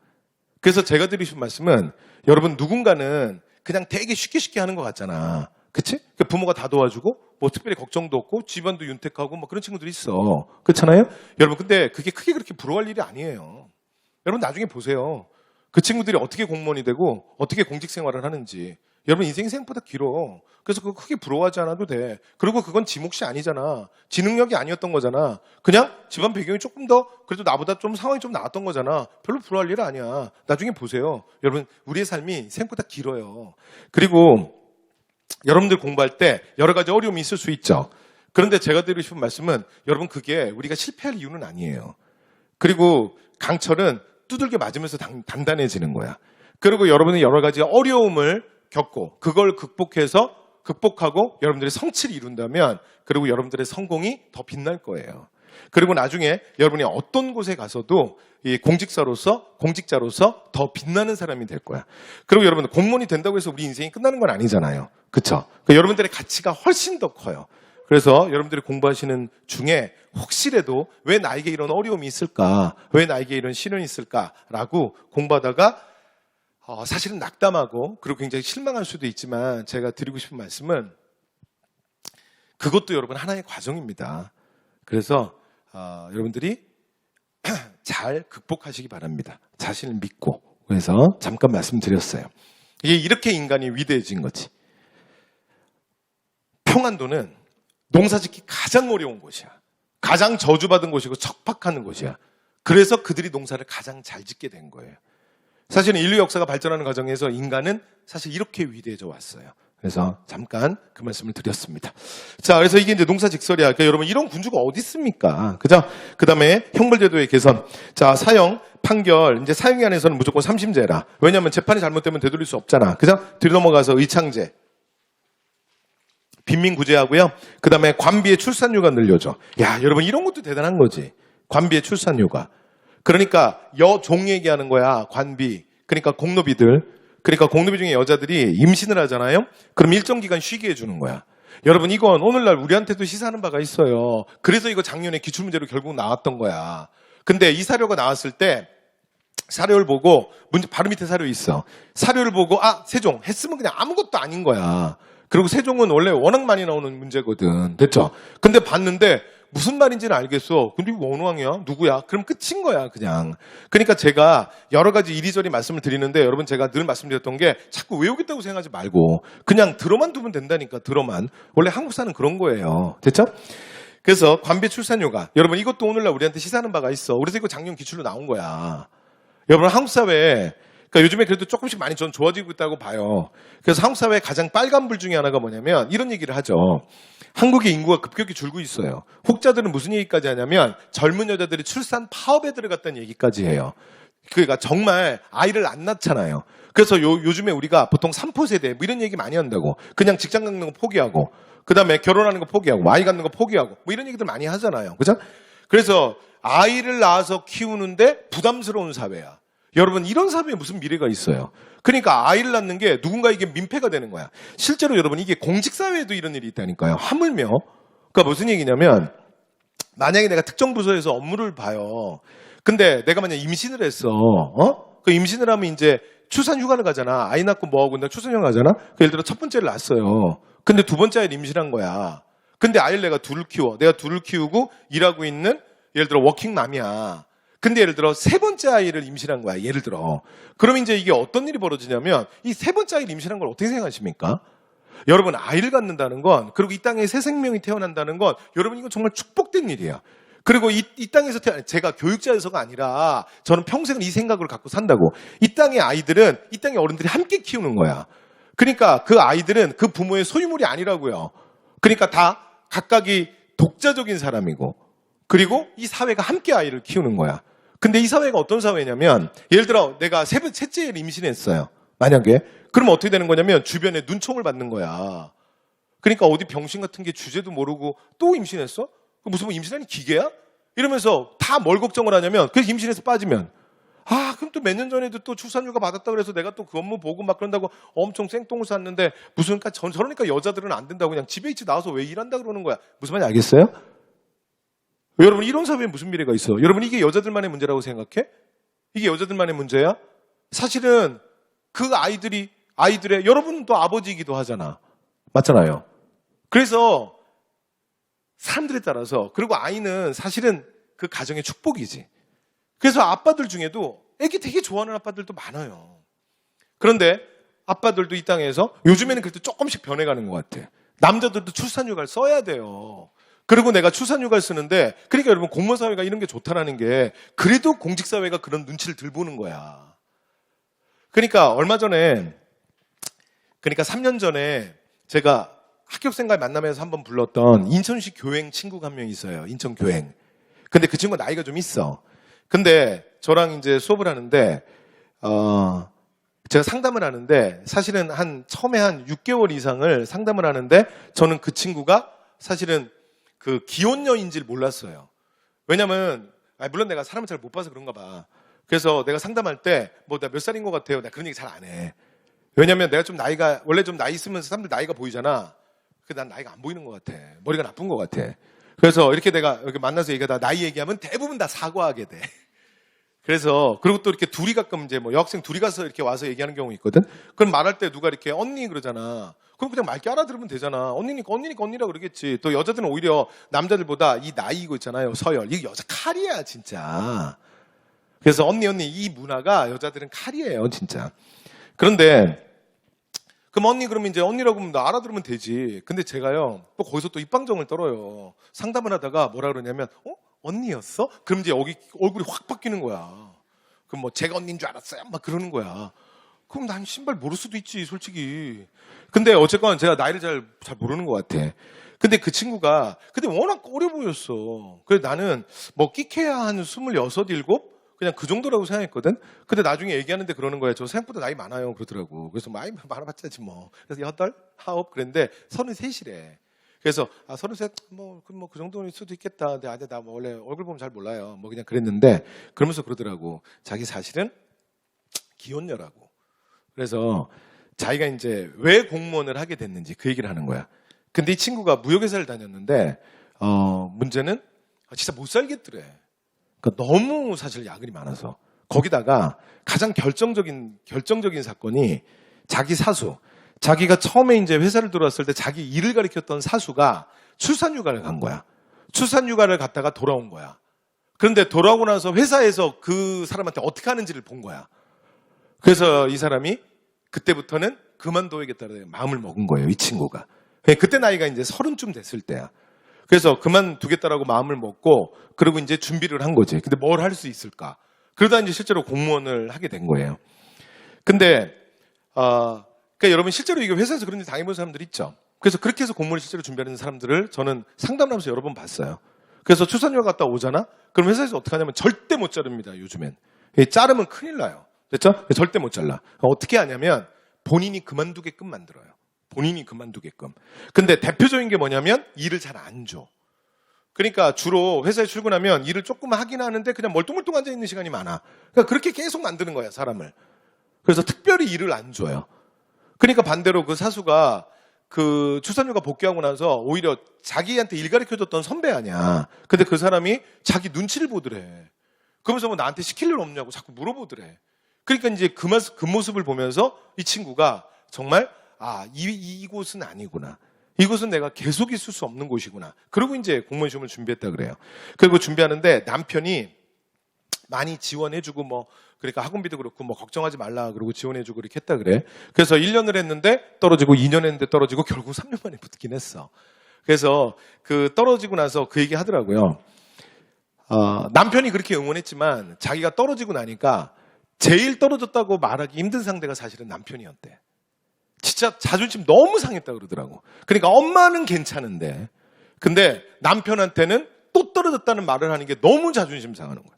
그래서 제가 드리고 싶은 말씀은 여러분 누군가는 그냥 되게 쉽게 하는 것 같잖아. 그치? 그러니까 부모가 다 도와주고 뭐 특별히 걱정도 없고 집안도 윤택하고 뭐 그런 친구들이 있어. 그렇잖아요? 여러분 근데 그게 크게 그렇게 부러워할 일이 아니에요. 여러분 나중에 보세요. 그 친구들이 어떻게 공무원이 되고 어떻게 공직 생활을 하는지. 여러분 인생이 생각보다 길어. 그래서 그거 크게 부러워하지 않아도 돼. 그리고 그건 지 몫이 아니잖아. 지 능력이 아니었던 거잖아. 그냥 집안 배경이 조금 더 그래도 나보다 좀 상황이 좀 나았던 거잖아. 별로 부러워할 일 아니야. 나중에 보세요. 여러분 우리의 삶이 생각보다 길어요. 그리고 여러분들 공부할 때 여러 가지 어려움이 있을 수 있죠. 그런데 제가 드리고 싶은 말씀은 여러분 그게 우리가 실패할 이유는 아니에요. 그리고 강철은 두들겨 맞으면서 단단해지는 거야. 그리고 여러분이 여러 가지 어려움을 겪고 그걸 극복하고 여러분들의 성취를 이룬다면 그리고 여러분들의 성공이 더 빛날 거예요. 그리고 나중에 여러분이 어떤 곳에 가서도 이 공직자로서 더 빛나는 사람이 될 거야. 그리고 여러분 공무원이 된다고 해서 우리 인생이 끝나는 건 아니잖아요. 그렇죠? 그러니까 여러분들의 가치가 훨씬 더 커요. 그래서 여러분들이 공부하시는 중에 혹시라도 왜 나에게 이런 어려움이 있을까? 왜 나에게 이런 시련이 있을까라고 공부하다가 사실은 낙담하고 그리고 굉장히 실망할 수도 있지만 제가 드리고 싶은 말씀은 그것도 여러분 하나의 과정입니다. 그래서 여러분들이 잘 극복하시기 바랍니다. 자신을 믿고. 그래서 잠깐 말씀드렸어요. 이게 이렇게 인간이 위대해진 거지. 평안도는 농사짓기 가장 어려운 곳이야. 가장 저주받은 곳이고 척박한 곳이야. 그래서 그들이 농사를 가장 잘 짓게 된 거예요. 사실은 인류 역사가 발전하는 과정에서 인간은 사실 이렇게 위대해져 왔어요. 그래서 잠깐 그 말씀을 드렸습니다. 자, 그래서 이게 이제 농사직설이야. 그러니까 여러분 이런 군주가 어디 있습니까? 그죠? 그 다음에 형벌제도의 개선. 자, 사형, 판결. 이제 사형이 안에서는 무조건 3심제라. 왜냐하면 재판이 잘못되면 되돌릴 수 없잖아. 그죠? 뒤로 넘어가서 의창제. 빈민구제하고요. 그 다음에 관비의 출산료가 늘려줘. 야, 여러분 이런 것도 대단한 거지. 관비의 출산료가. 그러니까 여종 얘기하는 거야. 관비. 그러니까 공노비들. 그러니까 공노비 중에 여자들이 임신을 하잖아요. 그럼 일정 기간 쉬게 해주는 거야. 여러분 이건 오늘날 우리한테도 시사하는 바가 있어요. 그래서 이거 작년에 기출문제로 결국 나왔던 거야. 근데 이 사료가 나왔을 때 사료를 보고 바로 밑에 사료 있어. 사료를 보고 세종 했으면 그냥 아무것도 아닌 거야. 그리고 세종은 원래 워낙 많이 나오는 문제거든. 됐죠? 근데 봤는데 무슨 말인지는 알겠어. 근데 이거 원왕이야? 누구야? 그럼 끝인 거야, 그냥. 그러니까 제가 여러 가지 이리저리 말씀을 드리는데 여러분 제가 늘 말씀드렸던 게 자꾸 외우겠다고 생각하지 말고 그냥 들어만 두면 된다니까, 들어만. 원래 한국사는 그런 거예요. 됐죠? 그래서 관비 출산료가 여러분 이것도 오늘날 우리한테 시사하는 바가 있어. 그래서 이거 작년 기출로 나온 거야. 여러분 한국 사회에 그러니까 요즘에 그래도 조금씩 많이 전 좋아지고 있다고 봐요. 그래서 한국 사회의 가장 빨간 불 중에 하나가 뭐냐면 이런 얘기를 하죠. 한국의 인구가 급격히 줄고 있어요. 혹자들은 무슨 얘기까지 하냐면 젊은 여자들이 출산 파업에 들어갔다는 얘기까지 해요. 그러니까 정말 아이를 안 낳잖아요. 그래서 요즘에 우리가 보통 3포 세대 뭐 이런 얘기 많이 한다고. 그냥 직장 갖는 거 포기하고 그다음에 결혼하는 거 포기하고 아이 갖는 거 포기하고 뭐 이런 얘기들 많이 하잖아요. 그죠? 그래서 아이를 낳아서 키우는데 부담스러운 사회야. 여러분 이런 사회에 무슨 미래가 있어요. 그러니까 아이를 낳는 게 누군가에게 민폐가 되는 거야. 실제로 여러분 이게 공직사회에도 이런 일이 있다니까요. 하물며 그러니까 무슨 얘기냐면 만약에 내가 특정 부서에서 업무를 봐요. 근데 내가 만약 임신을 했어. 그 임신을 하면 이제 출산 휴가를 가잖아. 아이 낳고 뭐하고 나 출산 휴가 가잖아. 예를 들어 첫 번째를 낳았어요. 근데 두 번째 아이를 임신한 거야. 근데 아이를 내가 둘을 키워. 내가 둘을 키우고 일하고 있는 예를 들어 워킹맘이야. 근데 예를 들어 세 번째 아이를 임신한 거야. 예를 들어. 그럼 이제 이게 어떤 일이 벌어지냐면 이 세 번째 아이를 임신한 걸 어떻게 생각하십니까? 여러분 아이를 갖는다는 건 그리고 이 땅에 새 생명이 태어난다는 건 여러분 이건 정말 축복된 일이에요. 그리고 이 땅에서 제가 교육자여서가 아니라 저는 평생을 이 생각을 갖고 산다고. 이 땅의 아이들은 이 땅의 어른들이 함께 키우는 거야. 그러니까 그 아이들은 그 부모의 소유물이 아니라고요. 그러니까 다 각각이 독자적인 사람이고 그리고 이 사회가 함께 아이를 키우는 거야. 근데 이 사회가 어떤 사회냐면 예를 들어 내가 셋째를 임신했어요. 만약에. 그러면 어떻게 되는 거냐면 주변에 눈총을 받는 거야. 그러니까 어디 병신 같은 게 주제도 모르고 또 임신했어? 무슨 뭐 임신하니 기계야? 이러면서 다 뭘 걱정을 하냐면 그래서 임신해서 빠지면 그럼 또 몇 년 전에도 또 출산휴가 받았다 그래서 내가 또 그 업무 보고 막 그런다고 엄청 생똥을 쌌는데 무슨 저러니까 여자들은 안 된다고 그냥 집에 있지 나와서 왜 일한다 그러는 거야. 무슨 말인지 알겠어요? 여러분 이런 사회에 무슨 미래가 있어? 여러분 이게 여자들만의 문제라고 생각해? 이게 여자들만의 문제야? 사실은 그 아이들의 여러분은 또 아버지이기도 하잖아. 맞잖아요. 그래서 사람들에 따라서 그리고 아이는 사실은 그 가정의 축복이지. 그래서 아빠들 중에도 애기 되게 좋아하는 아빠들도 많아요. 그런데 아빠들도 이 땅에서 요즘에는 그래도 조금씩 변해가는 것 같아. 남자들도 출산휴가를 써야 돼요. 그리고 내가 출산휴가를 쓰는데 그러니까 여러분 공무원 사회가 이런 게 좋다라는 게 그래도 공직사회가 그런 눈치를 들 보는 거야. 그러니까 얼마 전에 그러니까 3년 전에 제가 학교생활 만나면서 한번 불렀던 인천시 교행 친구가 한 명 있어요. 인천 교행. 근데 그 친구가 나이가 좀 있어. 근데 저랑 이제 수업을 하는데 제가 상담을 하는데 사실은 처음에 한 6개월 이상을 상담을 하는데 저는 그 친구가 사실은 그 기혼녀인지를 몰랐어요. 왜냐면 물론 내가 사람을 잘 못 봐서 그런가 봐. 그래서 내가 상담할 때 뭐 나 몇 살인 것 같아요. 나 그런 얘기 잘 안 해. 왜냐면 내가 좀 나이가 원래 좀 나이 있으면 사람들 나이가 보이잖아. 난 나이가 안 보이는 것 같아. 머리가 나쁜 것 같아. 그래서 이렇게 내가 이렇게 만나서 얘기하다 나이 얘기하면 대부분 다 사과하게 돼. 그래서 그리고 또 이렇게 둘이 가끔 이제 뭐 여학생 둘이 가서 이렇게 와서 얘기하는 경우 있거든. 그럼 말할 때 누가 이렇게 언니 그러잖아. 그럼 그냥 맑게 알아들으면 되잖아. 언니니까 언니라 그러겠지. 또 여자들은 오히려 남자들보다 이 나이 이거 있잖아요. 서열. 이게 여자 칼이야 진짜. 그래서 언니 이 문화가 여자들은 칼이에요 진짜. 그런데 그럼 언니 그러면 이제 언니라고 하면 나 알아들으면 되지. 근데 제가요 또 거기서 또 입방정을 떨어요. 상담을 하다가 뭐라 그러냐면 언니였어? 그럼 이제 여기 얼굴이 확 바뀌는 거야. 그럼 뭐 제가 언니인 줄 알았어요? 막 그러는 거야. 그럼 난 신발 모를 수도 있지 솔직히. 근데 어쨌건 제가 나이를 잘 모르는 것 같아. 근데 그 친구가 근데 워낙 어려 보였어. 그래서 나는 뭐 끼케야 한 26, 7? 그냥 그 정도라고 생각했거든. 근데 나중에 얘기하는데 그러는 거야. 저 생각보다 나이 많아요. 그러더라고. 그래서 많이 많아봤자지 뭐. 그래서 8, 9 그랬는데 33이래. 그래서 33, 그 정도일 수도 있겠다. 근데 나 뭐 원래 얼굴 보면 잘 몰라요. 뭐 그냥 그랬는데 그러면서 그러더라고. 자기 사실은 기혼녀라고. 그래서 자기가 이제 왜 공무원을 하게 됐는지 그 얘기를 하는 거야. 근데 이 친구가 무역회사를 다녔는데 문제는 진짜 못 살겠더래. 그러니까 너무 사실 야근이 많아서. 거기다가 가장 결정적인 사건이 자기 사수. 자기가 처음에 이제 회사를 들어왔을 때 자기 일을 가르쳤던 사수가 출산휴가를 간 거야. 출산휴가를 갔다가 돌아온 거야. 그런데 돌아오고 나서 회사에서 그 사람한테 어떻게 하는지를 본 거야. 그래서 이 사람이 그때부터는 그만둬야겠다는 마음을 먹은 거예요. 이 친구가. 그때 나이가 이제 30쯤 됐을 때야. 그래서 그만두겠다라고 마음을 먹고 그리고 이제 준비를 한 거지. 근데 뭘 할 수 있을까? 그러다 이제 실제로 공무원을 하게 된 거예요. 근데 그러니까 여러분 실제로 이게 회사에서 그런 일 당해본 사람들 있죠. 그래서 그렇게 해서 공무원을 실제로 준비하는 사람들을 저는 상담하면서 여러 번 봤어요. 그래서 출산휴가 갔다 오잖아? 그럼 회사에서 어떻게 하냐면 절대 못 자릅니다, 요즘엔. 자르면 큰일 나요. 됐죠? 절대 못 잘라. 어떻게 하냐면 본인이 그만두게끔 만들어요. 본인이 그만두게끔. 근데 대표적인 게 뭐냐면 일을 잘 안 줘. 그러니까 주로 회사에 출근하면 일을 조금 하긴 하는데 그냥 멀뚱멀뚱 앉아있는 시간이 많아. 그러니까 그렇게 계속 만드는 거야, 사람을. 그래서 특별히 일을 안 줘요. 그러니까 반대로 그 사수가 그 출산휴가 복귀하고 나서 오히려 자기한테 일 가르쳐줬던 선배 아니야. 근데 그 사람이 자기 눈치를 보더래. 그러면서 뭐 나한테 시킬 일 없냐고 자꾸 물어보더래. 그러니까 이제 그 모습을 보면서 이 친구가 정말 이곳은 아니구나. 이곳은 내가 계속 있을 수 없는 곳이구나. 그리고 이제 공무원 시험을 준비했다 그래요. 그리고 준비하는데 남편이 많이 지원해주고 그러니까 학원비도 그렇고 걱정하지 말라 그러고 지원해주고 이렇게 했다 그래. 그래서 1년을 했는데 떨어지고 2년 했는데 떨어지고 결국 3년 만에 붙긴 했어. 그래서 그 떨어지고 나서 그 얘기 하더라고요. 남편이 그렇게 응원했지만 자기가 떨어지고 나니까 제일 떨어졌다고 말하기 힘든 상대가 사실은 남편이었대. 진짜 자존심 너무 상했다 그러더라고. 그러니까 엄마는 괜찮은데 근데 남편한테는 또 떨어졌다는 말을 하는 게 너무 자존심 상하는 거야.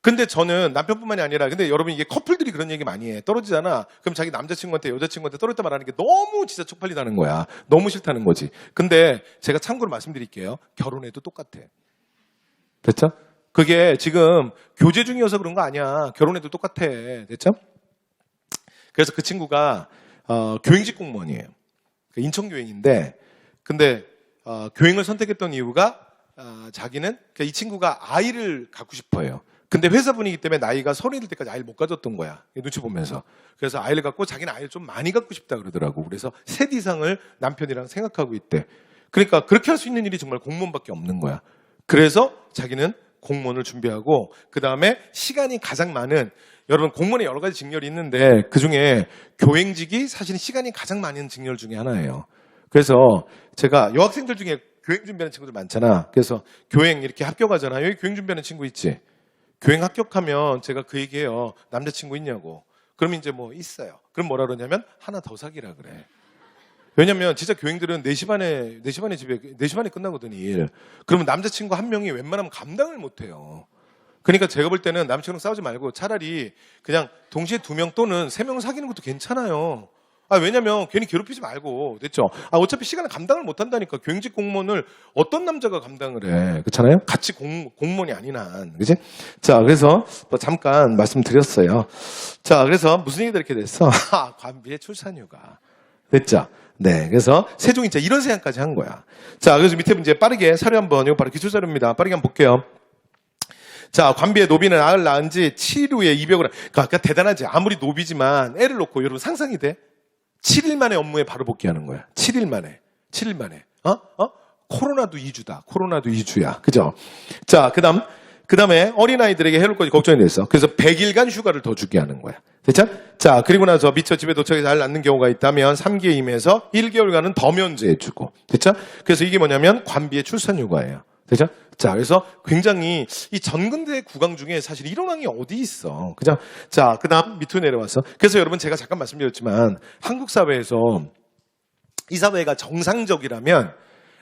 근데 저는 남편뿐만이 아니라 근데 여러분 이게 커플들이 그런 얘기 많이 해. 떨어지잖아. 그럼 자기 남자친구한테 여자친구한테 떨어졌다 말하는 게 너무 진짜 쪽팔리다는 거야. 너무 싫다는 거지. 근데 제가 참고로 말씀드릴게요. 결혼해도 똑같아. 됐죠? 그게 지금 교제 중이어서 그런 거 아니야. 결혼해도 똑같아. 됐죠? 그래서 그 친구가 교행직 공무원이에요. 인천교행인데 근데 교행을 선택했던 이유가 자기는 그러니까 이 친구가 아이를 갖고 싶어해요. 근데 회사 분위기 때문에 나이가 30이 될 때까지 아이를 못 가졌던 거야. 눈치 보면서. 그래서 아이를 갖고 자기는 아이를 좀 많이 갖고 싶다 그러더라고. 그래서 셋 이상을 남편이랑 생각하고 있대. 그러니까 그렇게 할 수 있는 일이 정말 공무원밖에 없는 거야. 그래서 자기는 공무원을 준비하고 그 다음에 시간이 가장 많은 여러분 공무원에 여러 가지 직렬이 있는데 그중에 교행직이 사실 시간이 가장 많은 직렬 중에 하나예요. 그래서 제가 여학생들 중에 교행 준비하는 친구들 많잖아. 그래서 교행 이렇게 합격하잖아. 여기 교행 준비하는 친구 있지? 교행 합격하면 제가 그 얘기해요. 남자친구 있냐고. 그러면 이제 있어요. 그럼 뭐라 그러냐면 하나 더 사귀라 그래. 왜냐면 진짜 교행들은 4시 반에 집에 4시 반에 끝나거든 일. 그러면 남자친구 한 명이 웬만하면 감당을 못 해요. 그러니까 제가 볼 때는 남친이랑 싸우지 말고 차라리 그냥 동시에 2명 또는 3명 사귀는 것도 괜찮아요. 왜냐면 괜히 괴롭히지 말고, 됐죠? 어차피 시간을 감당을 못 한다니까. 교행직 공무원을 어떤 남자가 감당을 해. 그렇잖아요? 같이 공무원이 아닌 한. 그지? 자, 그래서 잠깐 말씀드렸어요. 자, 그래서 무슨 얘기가 이렇게 됐어? 관비의 출산휴가. 됐죠? 네. 그래서 세종이 진짜 이런 생각까지 한 거야. 자, 그래서 밑에 이제 빠르게 사료 한번, 이거 바로 기출사료입니다. 빠르게 한번 볼게요. 자, 관비의 노비는 아을 낳은 지 7일 후에 입역을, 그러니까 대단하지. 아무리 노비지만 애를 놓고 여러분 상상이 돼? 7일 만에 업무에 바로 복귀하는 거야. 7일 만에. 7일 만에. 코로나도 2주다. 코로나도 2주야. 그죠? 자, 그 다음에 어린아이들에게 해로울 것이 걱정이 됐어. 그래서 100일간 휴가를 더 주게 하는 거야. 됐죠? 자, 그리고 나서 미처 집에 도착해서 잘 낳는 경우가 있다면 3기에 임해서 1개월간은 더 면제해주고. 됐죠? 그래서 이게 뭐냐면 관비의 출산휴가예요. 됐죠? 자, 그래서 굉장히 이 전근대 국왕 중에 사실 이런 왕이 어디 있어. 그죠? 자, 그 다음 밑으로 내려와서. 그래서 여러분 제가 잠깐 말씀드렸지만 한국 사회에서 이 사회가 정상적이라면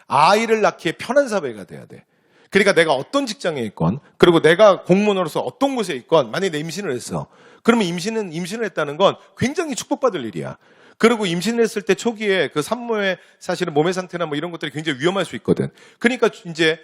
아이를 낳기에 편한 사회가 돼야 돼. 그러니까 내가 어떤 직장에 있건 그리고 내가 공무원으로서 어떤 곳에 있건 만약에 내 임신을 했어. 그러면 임신을 했다는 건 굉장히 축복받을 일이야. 그리고 임신을 했을 때 초기에 그 산모의 사실은 몸의 상태나 이런 것들이 굉장히 위험할 수 있거든. 그러니까 이제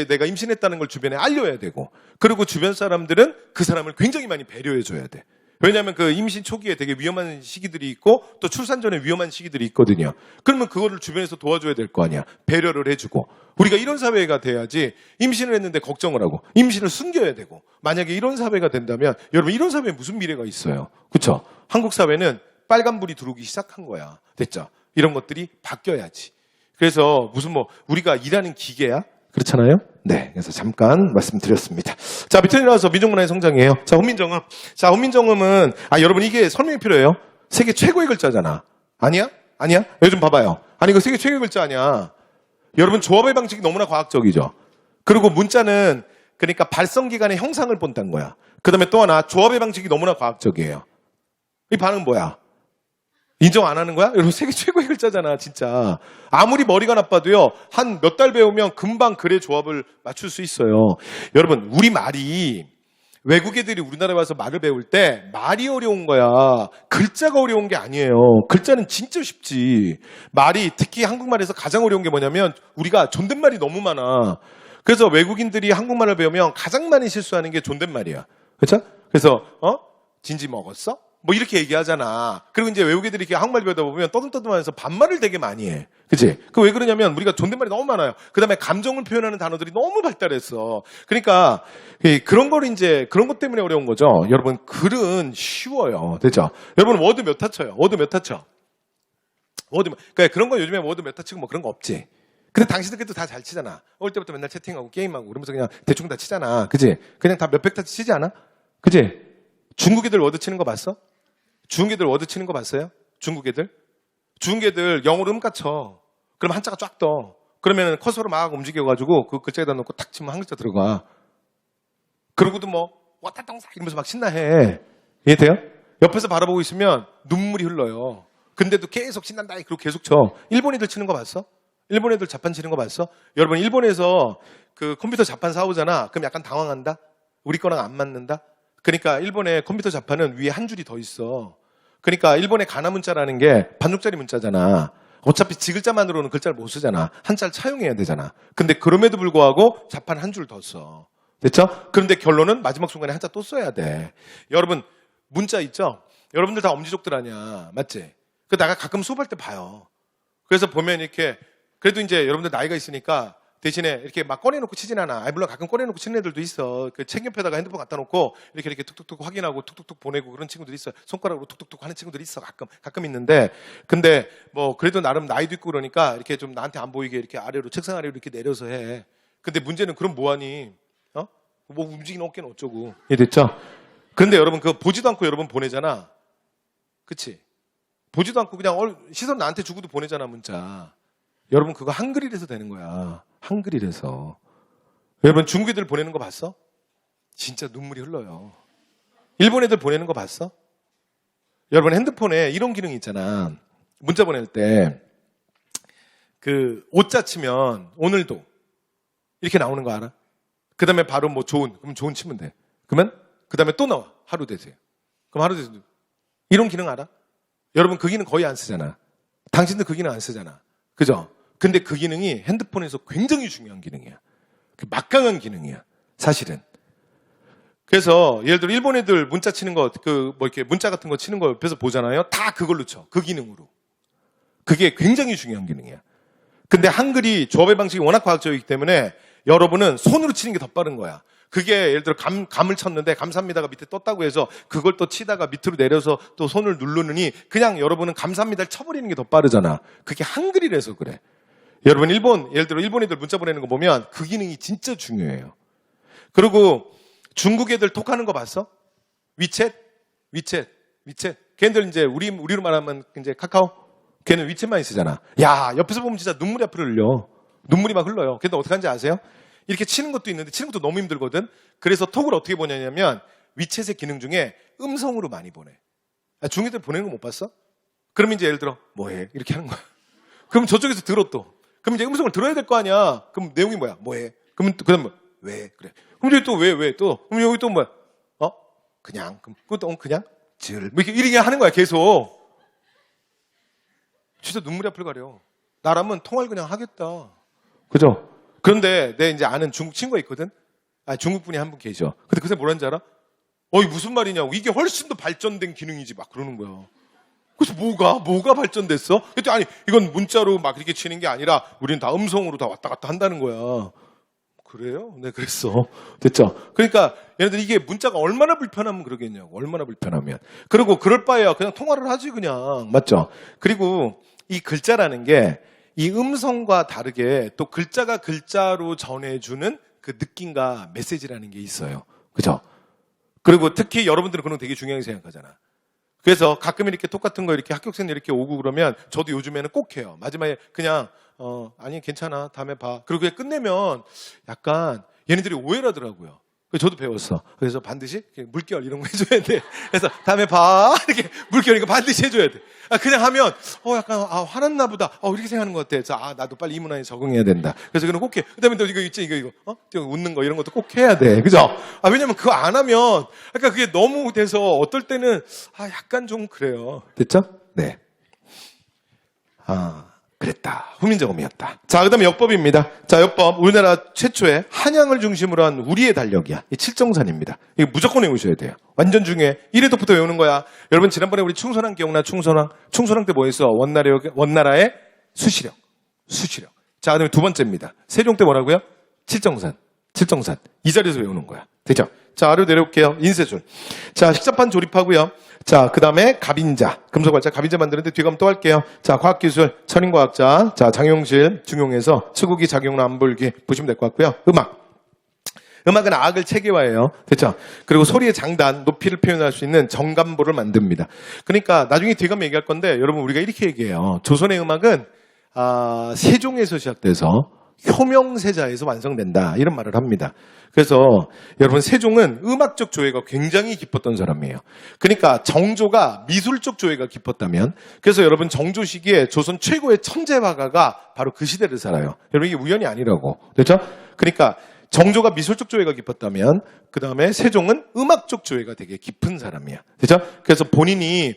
내가 임신했다는 걸 주변에 알려야 되고, 그리고 주변 사람들은 그 사람을 굉장히 많이 배려해줘야 돼. 왜냐하면 그 임신 초기에 되게 위험한 시기들이 있고 또 출산 전에 위험한 시기들이 있거든요. 그러면 그거를 주변에서 도와줘야 될 거 아니야. 배려를 해주고. 우리가 이런 사회가 돼야지 임신을 했는데 걱정을 하고 임신을 숨겨야 되고, 만약에 이런 사회가 된다면 여러분 이런 사회에 무슨 미래가 있어요. 그렇죠? 한국 사회는 빨간불이 들어오기 시작한 거야. 됐죠? 이런 것들이 바뀌어야지. 그래서 무슨 우리가 일하는 기계야? 그렇잖아요? 네. 그래서 잠깐 말씀드렸습니다. 자, 밑에 내려와서 민족문화의 성장이에요. 자, 훈민정음. 자, 훈민정음은, 여러분 이게 설명이 필요해요. 세계 최고의 글자잖아. 아니야? 아니야? 요즘 봐봐요. 아니, 이거 세계 최고의 글자 아니야. 여러분 조합의 방식이 너무나 과학적이죠. 그리고 문자는 그러니까 발성기간의 형상을 본다는 거야. 그 다음에 또 하나 조합의 방식이 너무나 과학적이에요. 이 반응은 뭐야? 인정 안 하는 거야? 여러분, 세계 최고의 글자잖아, 진짜. 아무리 머리가 나빠도요, 한 몇 달 배우면 금방 글의 조합을 맞출 수 있어요. 여러분, 우리 말이, 외국 애들이 우리나라에 와서 말을 배울 때 말이 어려운 거야. 글자가 어려운 게 아니에요. 글자는 진짜 쉽지. 말이, 특히 한국말에서 가장 어려운 게 뭐냐면, 우리가 존댓말이 너무 많아. 그래서 외국인들이 한국말을 배우면 가장 많이 실수하는 게 존댓말이야. 그렇죠? 그래서, 진지 먹었어? 뭐 이렇게 얘기하잖아. 그리고 이제 외국인들이 이렇게 한국말 배우다 보면 떠듬떠듬하면서 반말을 되게 많이 해. 그치? 그 왜 그러냐면 우리가 존댓말이 너무 많아요. 그 다음에 감정을 표현하는 단어들이 너무 발달했어. 그러니까 그런 걸 이제 그런 것 때문에 어려운 거죠. 여러분, 글은 쉬워요. 됐죠? 여러분, 워드 몇 타 쳐요? 워드 몇 타 쳐? 그러니까 그런 거 요즘에 워드 몇 타 치고 뭐 그런 거 없지. 근데 당신들 그래도 다 잘 치잖아. 어릴 때부터 맨날 채팅하고 게임하고 그러면서 그냥 대충 다 치잖아. 그치? 그냥 다 몇백 타 치지 않아? 그치? 중국 애들 워드 치는 거 봤어? 중국 애들 워드 치는 거 봤어요? 중국 애들 영어로 음가 쳐. 그럼 한자가 쫙 떠. 그러면 커서로 막 움직여가지고 그 글자에다 놓고 탁 치면 한 글자 들어가. 그러고도 뭐 왔다 똥사 이러면서 막 신나해. 이해돼요? 옆에서 바라보고 있으면 눈물이 흘러요. 근데도 계속 신난다. 그리고 계속 쳐. 일본 애들 치는 거 봤어? 일본 애들 자판 치는 거 봤어? 여러분, 일본에서 그 컴퓨터 자판 사오잖아. 그럼 약간 당황한다? 우리 거랑 안 맞는다? 그러니까 일본의 컴퓨터 자판은 위에 한 줄이 더 있어. 그러니까 일본의 가나 문자라는 게 반쪽짜리 문자잖아. 어차피 지글자만으로는 글자를 못 쓰잖아. 한자를 차용해야 되잖아. 근데 그럼에도 불구하고 자판 한 줄 더 써. 됐죠? 그런데 결론은 마지막 순간에 한자 또 써야 돼. 여러분, 문자 있죠? 여러분들 다 엄지족들 아니야. 맞지? 그 내가 가끔 수업할 때 봐요. 그래서 보면 이렇게 그래도 이제 여러분들 나이가 있으니까 대신에 이렇게 막 꺼내놓고 치진 않아. 물론 가끔 꺼내놓고 치는 애들도 있어. 그 책 옆에다가 핸드폰 갖다 놓고 이렇게 툭툭툭 확인하고 툭툭툭 보내고 그런 친구들이 있어. 손가락으로 툭툭툭 하는 친구들이 있어. 가끔 있는데. 근데 뭐 그래도 나름 나이도 있고 그러니까 이렇게 좀 나한테 안 보이게 이렇게 아래로 책상 아래로 이렇게 내려서 해. 근데 문제는 그럼 뭐하니? 뭐 움직이는 어깨는 어쩌고. 이해됐죠? 근데 여러분 그거 보지도 않고 여러분 보내잖아. 그치? 보지도 않고 그냥 시선 나한테 주고도 보내잖아, 문자. 여러분 그거 한글이라서 되는 거야. 한글이라서. 여러분 중국 애들 보내는 거 봤어? 진짜 눈물이 흘러요. 일본 애들 보내는 거 봤어? 여러분 핸드폰에 이런 기능이 있잖아. 문자 보낼 때 그 오자 치면 오늘도 이렇게 나오는 거 알아? 그 다음에 바로 뭐 그럼 좋은 치면 돼. 그러면 그 다음에 또 나와. 하루 되세요. 그럼 하루 되세요. 이런 기능 알아? 여러분 그 기능 거의 안 쓰잖아. 당신들 그 기능 안 쓰잖아. 그죠? 근데 그 기능이 핸드폰에서 굉장히 중요한 기능이야. 막강한 기능이야. 사실은. 그래서 예를 들어 일본 애들 문자 치는 거, 이렇게 문자 같은 거 치는 거 옆에서 보잖아요. 다 그걸로 쳐. 그 기능으로. 그게 굉장히 중요한 기능이야. 근데 한글이 조합의 방식이 워낙 과학적이기 때문에 여러분은 손으로 치는 게 더 빠른 거야. 그게 예를 들어 감을 쳤는데 감사합니다가 밑에 떴다고 해서 그걸 또 치다가 밑으로 내려서 또 손을 누르느니 그냥 여러분은 감사합니다를 쳐버리는 게 더 빠르잖아. 그게 한글이라서 그래. 여러분 예를 들어 일본 애들 문자 보내는 거 보면 그 기능이 진짜 중요해요. 그리고 중국 애들 톡하는 거 봤어? 위챗. 걔네들 이제 우리로 말하면 이제 카카오. 걔는 위챗만 쓰잖아. 야, 옆에서 보면 진짜 눈물이 앞으로 흘려. 눈물이 막 흘러요. 걔네들 어떻게 하는지 아세요? 이렇게 치는 것도 있는데 치는 것도 너무 힘들거든. 그래서 톡을 어떻게 보냐면 위챗의 기능 중에 음성으로 많이 보내. 중국 애들 보내는 거 못 봤어? 그럼 이제 예를 들어 뭐해? 이렇게 하는 거야. 그럼 저쪽에서 들어 또. 그럼 이제 음성을 들어야 될 거 아니야. 그럼 내용이 뭐야? 뭐해? 그다음 뭐? 왜? 그래. 그럼 여기 또 왜 또? 그럼 여기 또 뭐야? 그냥. 그럼 그것도 그냥 뭐 이렇게 하는 거야 계속. 진짜 눈물이 앞을 가려. 나라면 통화를 그냥 하겠다. 그죠? 그런데 내 이제 아는 중국 친구가 있거든. 중국 분이 한 분 계셔. 근데 그새 뭐라는지 알아? 이게 무슨 말이냐고. 이게 훨씬 더 발전된 기능이지 막 그러는 거야. 그래서 뭐가 발전됐어? 그랬더니 아니 이건 문자로 막 이렇게 치는 게 아니라 우리는 다 음성으로 다 왔다 갔다 한다는 거야. 그래요? 네, 그랬어. 됐죠? 그러니까 얘네들 이게 문자가 얼마나 불편하면 그러겠냐고. 얼마나 불편하면. 그리고 그럴 바에야 그냥 통화를 하지 그냥. 맞죠? 그리고 이 글자라는 게 이 음성과 다르게 또 글자가 글자로 전해주는 그 느낌과 메시지라는 게 있어요. 그죠? 그리고 특히 여러분들은 그런 거 되게 중요하게 생각하잖아. 그래서 가끔 이렇게 똑같은 거 이렇게 합격생 이렇게 오고 그러면 저도 요즘에는 꼭 해요. 마지막에 그냥 아니 괜찮아 다음에 봐. 그리고 그냥 끝내면 약간 얘네들이 오해를 하더라고요. 저도 배웠어. 그래서 반드시 이렇게 물결 이런 거 해줘야 돼. 그래서 다음에 봐. 이렇게 물결 이거 반드시 해줘야 돼. 그냥 하면, 약간, 화났나 보다. 이렇게 생각하는 것 같아. 그래서, 나도 빨리 이 문화에 적응해야 된다. 그래서 그건 꼭 해. 그 다음에 또 이거 있지, 이거, 웃는 거 이런 것도 꼭 해야 돼. 그죠? 왜냐면 그거 안 하면, 그러니까 그게 너무 돼서 어떨 때는, 약간 좀 그래요. 됐죠? 네. 그랬다. 후민정음이었다. 자, 그 다음에 역법입니다. 자, 역법. 우리나라 최초의 한양을 중심으로 한 우리의 달력이야. 이 칠정산입니다. 이거 무조건 외우셔야 돼요. 완전 중요해. 1회부터 외우는 거야. 여러분, 지난번에 우리 충선왕 기억나? 충선왕 때 뭐 했어? 원나라의 수시령. 자, 그 다음에 두 번째입니다. 세종 때 뭐라고요? 칠정산. 이 자리에서 외우는 거야. 되죠? 자, 아래로 내려올게요. 인쇄술. 자, 식사판 조립하고요. 자, 그 다음에 갑인자. 금속활자 갑인자 만드는데 뒤에 가면 또 할게요. 자, 과학기술, 천인과학자. 자, 장용실, 중용해서 수국이, 작용, 암불기 보시면 될 것 같고요. 음악은 악을 체계화해요. 됐죠? 그리고 소리의 장단, 높이를 표현할 수 있는 정감보를 만듭니다. 그러니까 나중에 뒤에 가면 얘기할 건데 여러분 우리가 이렇게 얘기해요. 조선의 음악은 세종에서 시작돼서 효명세자에서 완성된다. 이런 말을 합니다. 그래서 여러분 세종은 음악적 조예가 굉장히 깊었던 사람이에요. 그러니까 정조가 미술적 조예가 깊었다면 그래서 여러분 정조 시기에 조선 최고의 천재 화가가 바로 그 시대를 살아요. 여러분 이게 우연이 아니라고. 그렇죠? 그러니까 정조가 미술적 조예가 깊었다면 그 다음에 세종은 음악적 조예가 되게 깊은 사람이야. 그렇죠? 그래서 본인이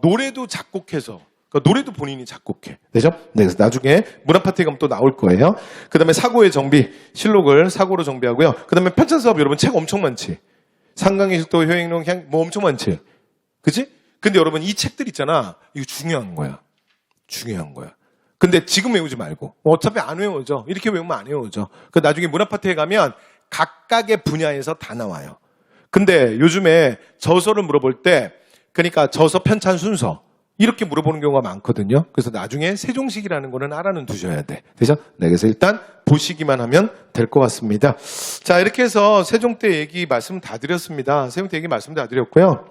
노래도 작곡해서 그러니까 노래도 본인이 작곡해. 되죠? 네, 그래서 나중에 문화파트에 가면 또 나올 거예요. 그 다음에 사고의 정비, 실록을 사고로 정비하고요. 그 다음에 편찬사업 여러분 책 엄청 많지. 상강의식도, 효행론, 뭐 엄청 많지. 그치? 근데 여러분 이 책들 있잖아. 이거 중요한 거야. 근데 지금 외우지 말고. 어차피 안 외워져. 이렇게 외우면 안 외워져. 그 나중에 문화파트에 가면 각각의 분야에서 다 나와요. 근데 요즘에 저서를 물어볼 때 그러니까 저서 편찬 순서 이렇게 물어보는 경우가 많거든요. 그래서 나중에 세종식이라는 거는 알아는 두셔야 돼. 되죠? 네, 그래서 일단 보시기만 하면 될 것 같습니다. 자, 이렇게 해서 세종 때 얘기 말씀 다 드렸습니다. 세종 때 얘기 말씀 다 드렸고요.